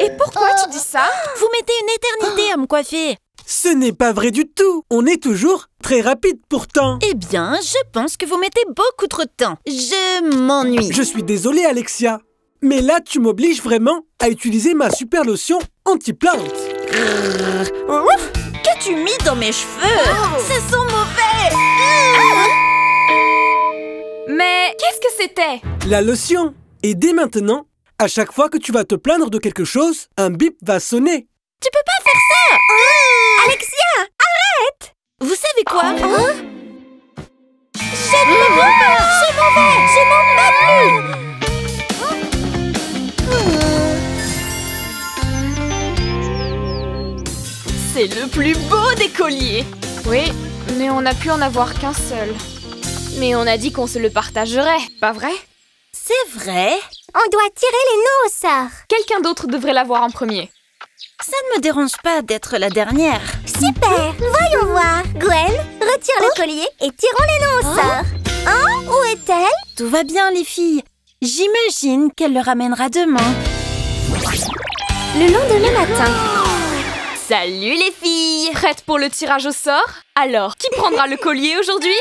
Et pourquoi tu dis ça? Vous mettez une éternité à me coiffer. Ce n'est pas vrai du tout. On est toujours très rapide pourtant. Eh bien, je pense que vous mettez beaucoup trop de temps. Je m'ennuie. Je suis désolé, Alexia. Mais là, tu m'obliges vraiment à utiliser ma super lotion anti-plante. Qu'as-tu mis dans mes cheveux? Ça sent mauvais. Mais qu'est-ce que c'était? La lotion. Et dès maintenant, à chaque fois que tu vas te plaindre de quelque chose, un bip va sonner. Tu peux pas faire ça. Alexia, arrête. Vous savez quoi? Je ne le veux pas. C'est mauvais. Je n'en peux plus. C'est le plus beau des colliers. Oui, mais on n'a pu en avoir qu'un seul. Mais on a dit qu'on se le partagerait, pas vrai? C'est vrai. On doit tirer les nœuds au sort. Quelqu'un d'autre devrait l'avoir en premier. Ça ne me dérange pas d'être la dernière. Super. Voyons voir. Gwen, retire le collier et tirons les nœuds au sort. Où est-elle? Tout va bien, les filles. J'imagine qu'elle le ramènera demain. Le lendemain matin. Salut les filles! Prêtes pour le tirage au sort? Alors, qui prendra le collier aujourd'hui?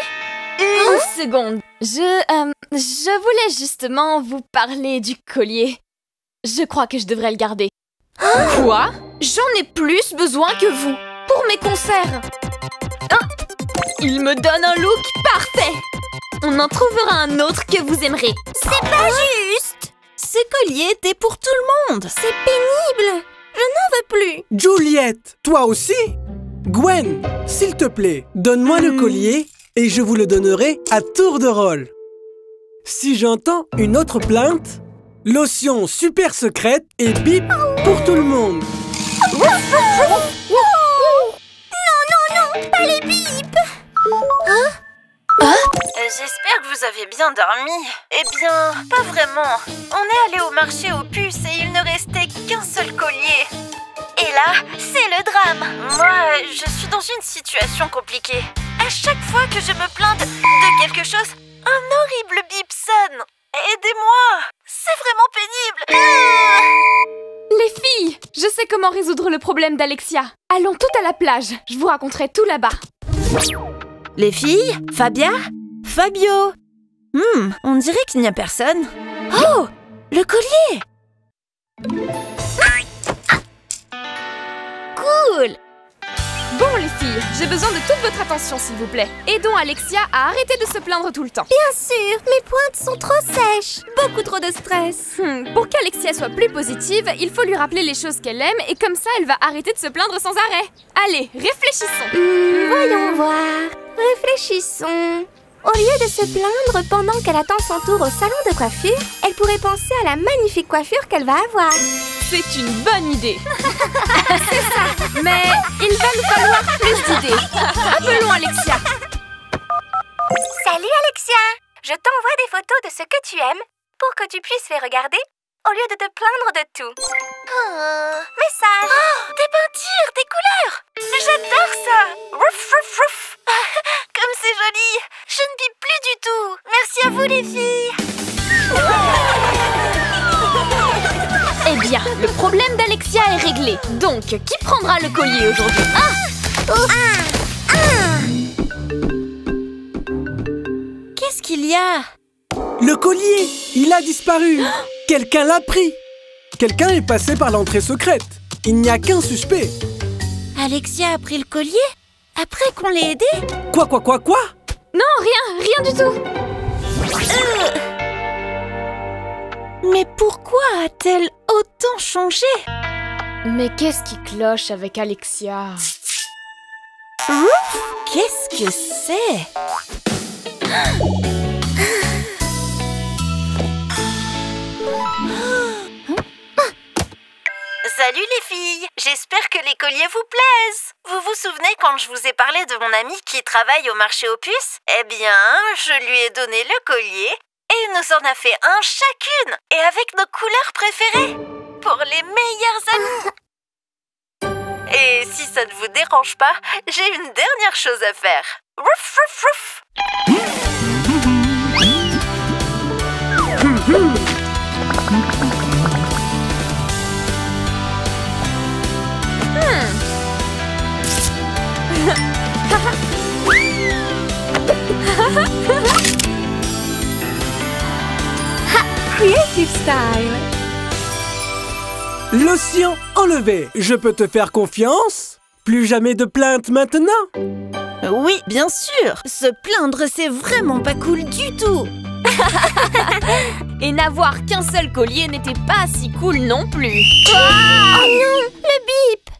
Une seconde. Je voulais justement vous parler du collier. Je crois que je devrais le garder. Quoi? J'en ai plus besoin que vous pour mes concerts. Il me donne un look parfait. On en trouvera un autre que vous aimerez. C'est pas juste. Ce collier était pour tout le monde. C'est pénible. Je n'en veux plus. Juliette, toi aussi? Gwen, s'il te plaît, donne-moi le collier et je vous le donnerai à tour de rôle. Si j'entends une autre plainte, lotion super secrète et bip pour tout le monde. Non, pas les bips. J'espère que vous avez bien dormi. Eh bien, pas vraiment. On est allé au marché aux puces et il ne restait qu'un seul collier. Et là, c'est le drame. Moi, je suis dans une situation compliquée. À chaque fois que je me plains de quelque chose, un horrible bip sonne. Aidez-moi! C'est vraiment pénible. Les filles, je sais comment résoudre le problème d'Alexia. Allons toutes à la plage. Je vous raconterai tout là-bas. Les filles? Fabia? Fabio? On dirait qu'il n'y a personne. Oh! Le collier! Cool! Bon les filles, j'ai besoin de toute votre attention s'il vous plaît. Aidons Alexia à arrêter de se plaindre tout le temps. Bien sûr, mes pointes sont trop sèches. Beaucoup trop de stress. Pour qu'Alexia soit plus positive, il faut lui rappeler les choses qu'elle aime et comme ça elle va arrêter de se plaindre sans arrêt. Allez, réfléchissons. Voyons voir. Réfléchissons. Au lieu de se plaindre pendant qu'elle attend son tour au salon de coiffure, elle pourrait penser à la magnifique coiffure qu'elle va avoir. C'est une bonne idée. C'est ça. Mais il va nous falloir plus d'idées. Appelons Alexia. Salut Alexia. Je t'envoie des photos de ce que tu aimes pour que tu puisses les regarder au lieu de te plaindre de tout. Message. Des peintures, des couleurs. J'adore ça. Rouf, rouf, rouf. Comme c'est joli. Je ne bipe plus du tout. Merci à vous les filles. Eh bien, le problème d'Alexia est réglé. Donc, qui prendra le collier aujourd'hui? Qu'est-ce qu'il y a? Le collier, il a disparu. Quelqu'un l'a pris. Quelqu'un est passé par l'entrée secrète. Il n'y a qu'un suspect. Alexia a pris le collier? Après qu'on l'ait aidé? Quoi? Non, rien du tout. Mais pourquoi a-t-elle autant changé? Mais qu'est-ce qui cloche avec Alexia? Qu'est-ce que c'est? Salut les filles. J'espère que les colliers vous plaisent. Vous vous souvenez quand je vous ai parlé de mon amie qui travaille au marché aux puces? Eh bien, je lui ai donné le collier et il nous en a fait un chacune et avec nos couleurs préférées pour les meilleurs amis. Et si ça ne vous dérange pas, j'ai une dernière chose à faire. Rouf, rouf, rouf. Creative Style. L'océan enlevé. Je peux te faire confiance? Plus jamais de plainte maintenant? Oui, bien sûr. Se plaindre, c'est vraiment pas cool du tout. Et n'avoir qu'un seul collier n'était pas si cool non plus. Oh non, le bip!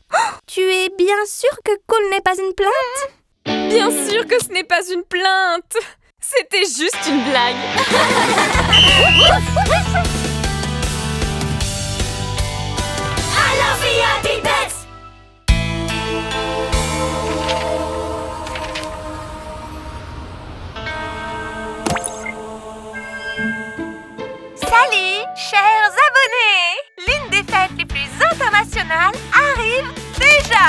Tu es bien sûr que cool n'est pas une plainte? Bien sûr que ce n'est pas une plainte. C'était juste une blague. Alors VIP Pets! Salut, chers abonnés! L'une des fêtes les plus internationales arrive déjà!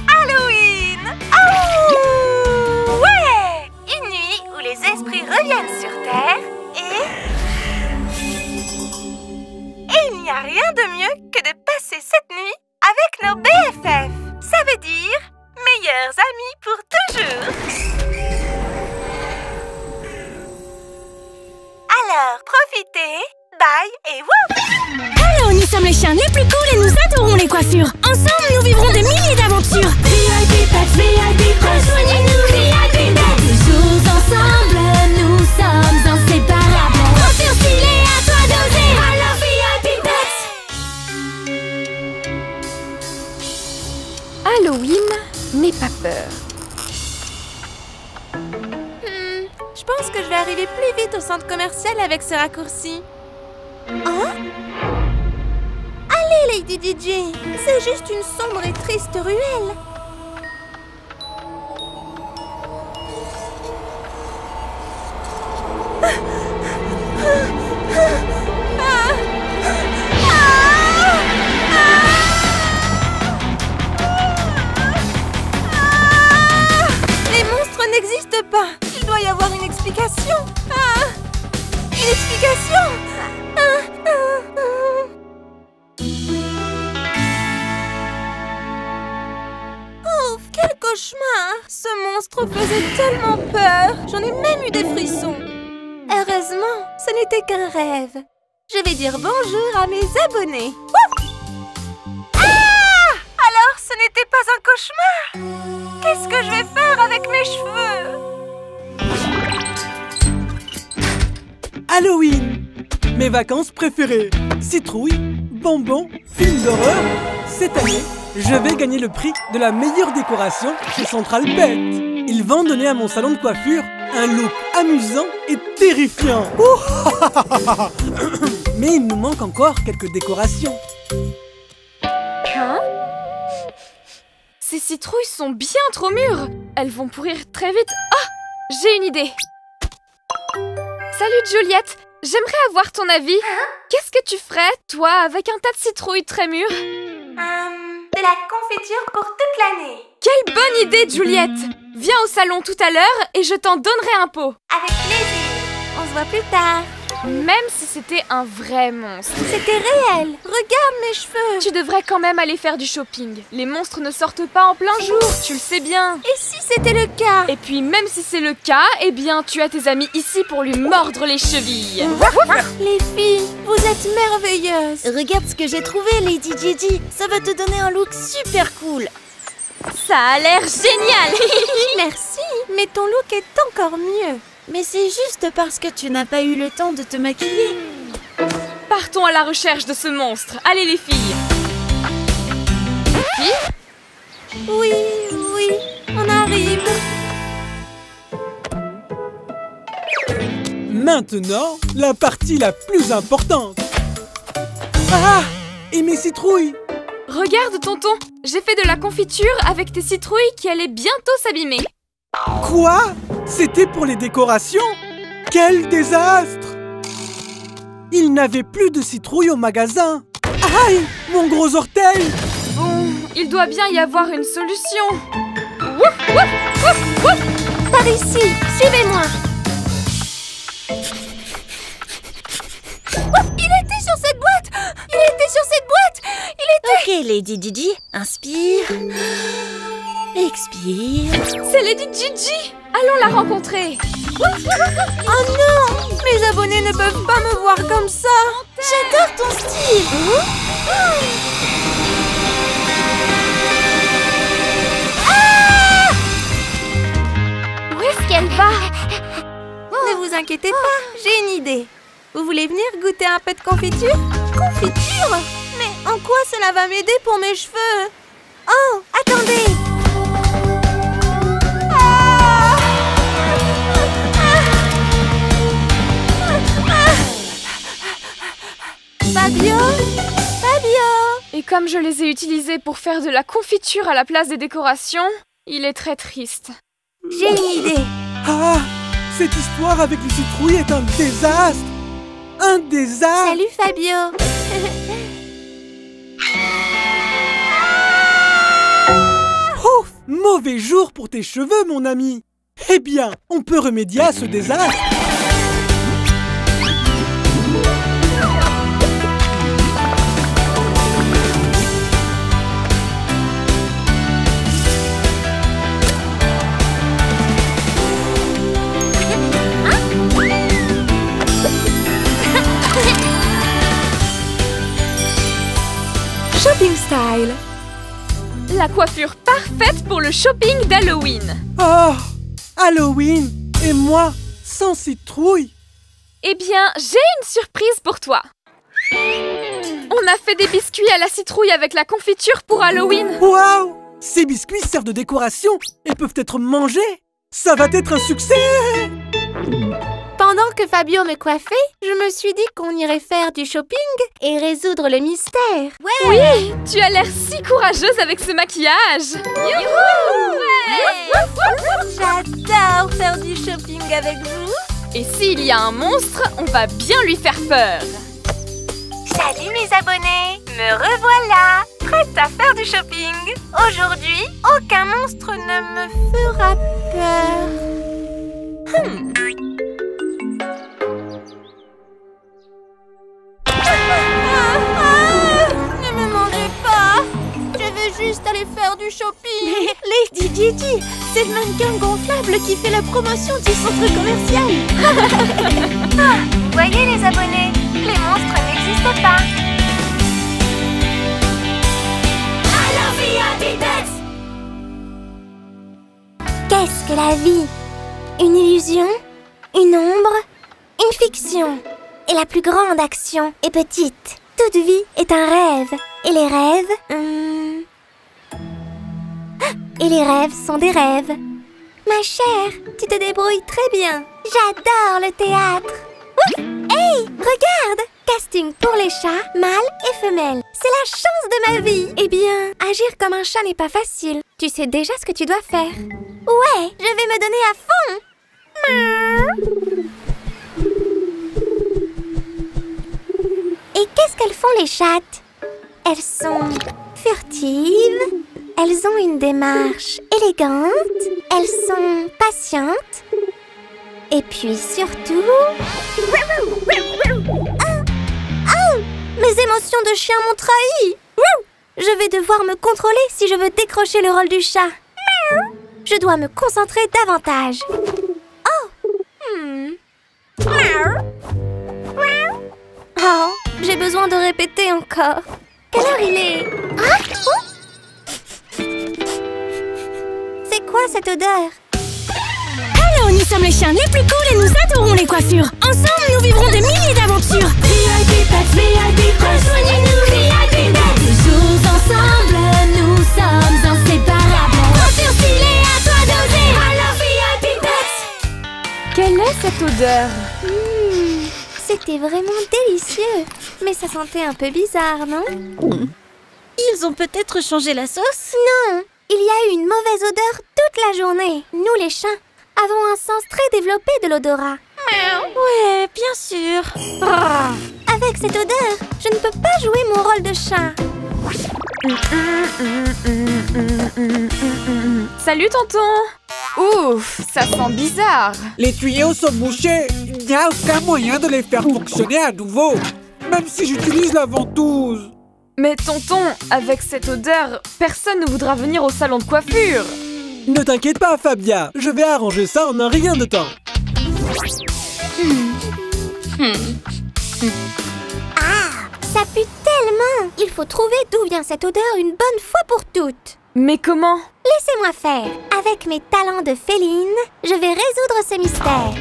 Halloween! Oh! Ouais! Une nuit où les esprits reviennent sur Terre et il n'y a rien de mieux que de passer cette nuit avec nos BFF! Ça veut dire meilleurs amis pour toujours! Alors, profitez, bye et wouh! Alors, nous sommes les chiens les plus cool et nous adorons les coiffures. Ensemble, nous vivrons des milliers d'aventures. VIP Pets, VIP, rejoignez-nous, VIP Pets. Toujours ensemble, nous sommes inséparables. Coiffure stylée, à toi d'oser. Alors, VIP Pets. Halloween, n'aie pas peur. Je pense que je vais arriver plus vite au centre commercial avec ce raccourci. Hein? Allez, Lady DJ, c'est juste une sombre et triste ruelle. Les monstres n'existent pas. Il doit y avoir une explication. Une explication. Oh, quel cauchemar! Ce monstre faisait tellement peur. J'en ai même eu des frissons. Heureusement, ce n'était qu'un rêve. Je vais dire bonjour à mes abonnés. Ouf! Alors, ce n'était pas un cauchemar? Qu'est-ce que je vais faire avec mes cheveux? Halloween! Mes vacances préférées. Citrouille, bonbons, films d'horreur. Cette année, je vais gagner le prix de la meilleure décoration chez Central Pet. Ils vont donner à mon salon de coiffure un look amusant et terrifiant. Mais il nous manque encore quelques décorations. Hein? Ces citrouilles sont bien trop mûres. Elles vont pourrir très vite. Ah! J'ai une idée. Salut Juliette, j'aimerais avoir ton avis. Qu'est-ce que tu ferais, toi, avec un tas de citrouilles très mûres? De la confiture pour toute l'année. Quelle bonne idée, Juliette! Viens au salon tout à l'heure et je t'en donnerai un pot. Avec plaisir. On se voit plus tard. Même si c'était un vrai monstre. C'était réel. Regarde mes cheveux. Tu devrais quand même aller faire du shopping. Les monstres ne sortent pas en plein jour, tu le sais bien. Et si c'était le cas? Et puis même si c'est le cas, eh bien tu as tes amis ici pour lui mordre les chevilles. Les filles, vous êtes merveilleuses. Regarde ce que j'ai trouvé, Lady Gigi. Ça va te donner un look super cool. Ça a l'air génial. Merci, mais ton look est encore mieux. Mais c'est juste parce que tu n'as pas eu le temps de te maquiller. Partons à la recherche de ce monstre. Allez les filles. Filles? Oui, on arrive. Maintenant, la partie la plus importante. Ah! Et mes citrouilles? Regarde tonton, j'ai fait de la confiture avec tes citrouilles qui allaient bientôt s'abîmer. Quoi? C'était pour les décorations? Quel désastre! Il n'avait plus de citrouilles au magasin. Aïe! Mon gros orteil! Bon, il doit bien y avoir une solution. Wouf, wouf, wouf, wouf. Par ici, suivez-moi. Ok, Lady Gigi, inspire. Expire. C'est Lady Gigi! Allons la rencontrer! Oh non! Mes abonnés ne peuvent pas me voir comme ça! J'adore ton style. Où est-ce qu'elle va? Ne vous inquiétez pas, j'ai une idée. Vous voulez venir goûter un peu de confiture? Confiture? Mais en quoi cela va m'aider pour mes cheveux? Oh, attendez! Fabio? Fabio? Et comme je les ai utilisés pour faire de la confiture à la place des décorations, il est très triste. J'ai une idée. Ah! Cette histoire avec les citrouilles est un désastre! Un désastre! Salut Fabio. Ouf! Mauvais jour pour tes cheveux, mon ami! Eh bien, on peut remédier à ce désastre! Shopping style. La coiffure parfaite pour le shopping d'Halloween. Oh! Halloween! Et moi, sans citrouille! Eh bien, j'ai une surprise pour toi. On a fait des biscuits à la citrouille avec la confiture pour Halloween. Waouh! Ces biscuits servent de décoration et peuvent être mangés! Ça va être un succès! Pendant que Fabio me coiffait, je me suis dit qu'on irait faire du shopping et résoudre le mystère. Oui, tu as l'air si courageuse avec ce maquillage. J'adore faire du shopping avec vous. Et s'il y a un monstre, on va bien lui faire peur. Salut mes abonnés, me revoilà, prête à faire du shopping. Aujourd'hui, aucun monstre ne me Fera peur. Ne me mangez pas. Je veux juste aller faire du shopping. Lady Gigi, c'est le mannequin gonflable qui fait la promotion du centre commercial. Voyez les abonnés, les monstres n'existent pas. Qu'est-ce que la vie? Une illusion? Une ombre? Une fiction? Et la plus grande action est petite. Toute vie est un rêve. Et les rêves... Et les rêves sont des rêves. Ma chère, tu te débrouilles très bien. J'adore le théâtre. Hey, regarde! Casting pour les chats, mâles et femelles. C'est la chance de ma vie. Eh bien, agir comme un chat n'est pas facile. Tu sais déjà ce que tu dois faire. Ouais, je vais me donner à fond. Et qu'est-ce qu'elles font les chattes? Elles sont furtives, elles ont une démarche élégante, elles sont patientes. Et puis surtout... Mes émotions de chien m'ont trahi. Je vais devoir me contrôler si je veux décrocher le rôle du chat. Je dois me concentrer davantage. Oh, j'ai besoin de répéter encore. Quelle heure il est? C'est quoi cette odeur? Hello, nous sommes les chiens les plus cool et nous adorons les coiffures. Ensemble, nous vivrons des milliers d'aventures. VIP Pets, VIP, rejoignez-nous, VIP Pets. Toujours ensemble, nous sommes inséparables. Coiffure stylée, à toi d'oser. Alors VIP Pets. Quelle est cette odeur? C'était vraiment délicieux. Mais ça sentait un peu bizarre, non? Ils ont peut-être changé la sauce? Non, il y a eu une mauvaise odeur toute la journée. Nous, les chats, avons un sens très développé de l'odorat. Ouais, bien sûr. Avec cette odeur, je ne peux pas jouer mon rôle de chat. Salut tonton. Ouf, ça sent bizarre. Les tuyaux sont bouchés. Il n'y a aucun moyen de les faire fonctionner à nouveau. Même si j'utilise la ventouse. Mais tonton, avec cette odeur, personne ne voudra venir au salon de coiffure. Ne t'inquiète pas, Fabia, je vais arranger ça en un rien de temps. Ah, ça pue tellement! Il faut trouver d'où vient cette odeur une bonne fois pour toutes. Mais comment? Laissez-moi faire. Avec mes talents de féline, je vais résoudre ce mystère.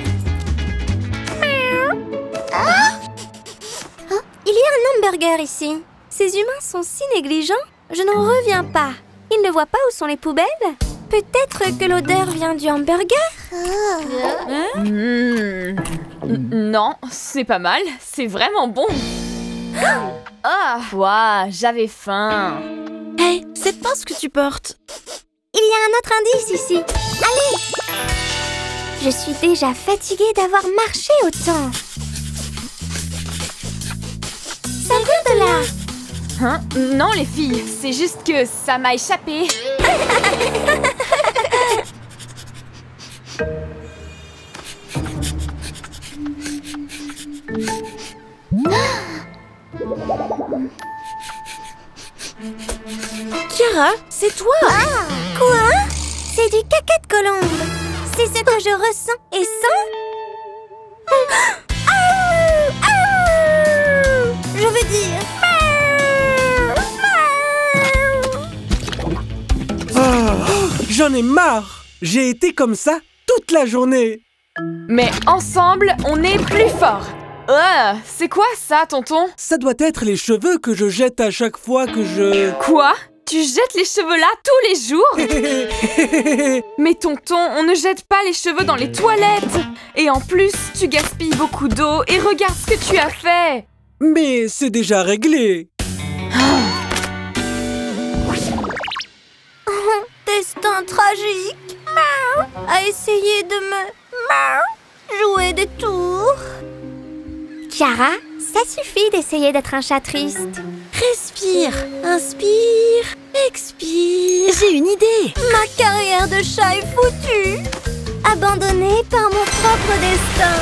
Oh, il y a un hamburger ici. Ces humains sont si négligents, je n'en reviens pas. Ils ne voient pas où sont les poubelles? Peut-être que l'odeur vient du hamburger? Non, c'est pas mal, c'est vraiment bon. Ah, ouah, j'avais faim. Hey, cette pince que tu portes. Il y a un autre indice ici. Allez! Je suis déjà fatiguée d'avoir marché autant. Ça vient de là. Hein? Non, les filles, c'est juste que ça m'a échappé. Kiara, c'est toi! Ah, quoi? C'est du caca de colombe. C'est ce que je ressens et sens? Je veux dire... J'en ai marre! J'ai été comme ça toute la journée. Mais ensemble, on est plus fort. C'est quoi ça, tonton? Ça doit être les cheveux que je jette à chaque fois que je... Quoi? Tu jettes les cheveux là tous les jours? Mais tonton, on ne jette pas les cheveux dans les toilettes. Et en plus, tu gaspilles beaucoup d'eau et regarde ce que tu as fait. Mais c'est déjà réglé. Destin tragique. A essayé de me jouer des tours. Kiara, ça suffit d'essayer d'être un chat triste. Respire, inspire, expire. J'ai une idée. Ma carrière de chat est foutue. Abandonnée par mon propre destin.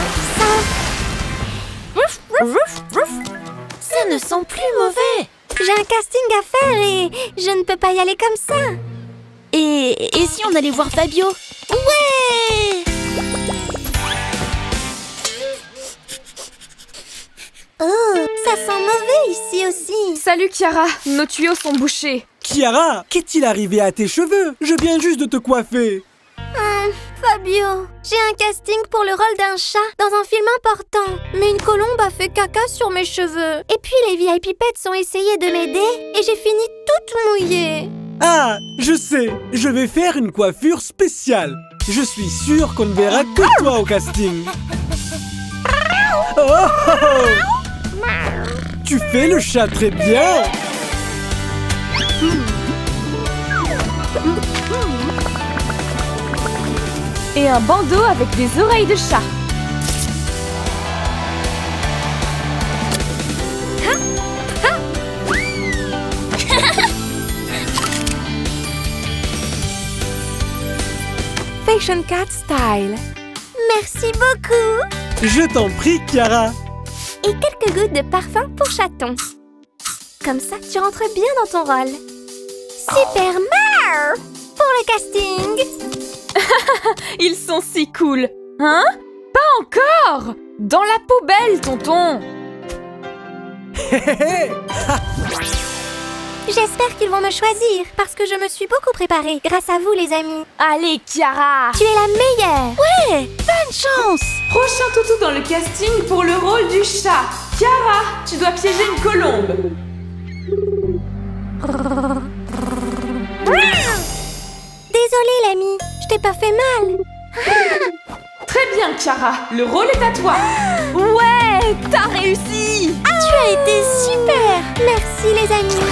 Ça ne sent plus mauvais. J'ai un casting à faire et je ne peux pas y aller comme ça. Et si on allait voir Fabio? Ouais! Oh, ça sent mauvais ici aussi. Salut Kiara, nos tuyaux sont bouchés. Kiara, qu'est-il arrivé à tes cheveux? Je viens juste de te coiffer. Fabio, j'ai un casting pour le rôle d'un chat dans un film important. Mais une colombe a fait caca sur mes cheveux. Et puis les VIP-pets ont essayé de m'aider et j'ai fini toute mouillée. Ah, je sais, je vais faire une coiffure spéciale. Je suis sûre qu'on ne verra que toi au casting. Oh, oh, oh. Tu fais le chat très bien. Et un bandeau avec des oreilles de chat. Fashion Cat Style. Merci beaucoup. Je t'en prie, Kiara. Et quelques gouttes de parfum pour chaton. Comme ça, tu rentres bien dans ton rôle. Super Mar pour le casting. Ils sont si cool. Hein? Pas encore! Dans la poubelle, tonton. J'espère qu'ils vont me choisir parce que je me suis beaucoup préparée grâce à vous, les amis. Allez, Kiara! Tu es la meilleure. Ouais, bonne chance. Prochain toutou dans le casting pour le rôle du chat. Kiara, tu dois piéger une colombe. Désolée, l'ami. Je t'ai pas fait mal. Très bien, Kiara. Le rôle est à toi. Ouais, t'as réussi. Tu as été super. Merci, les amis.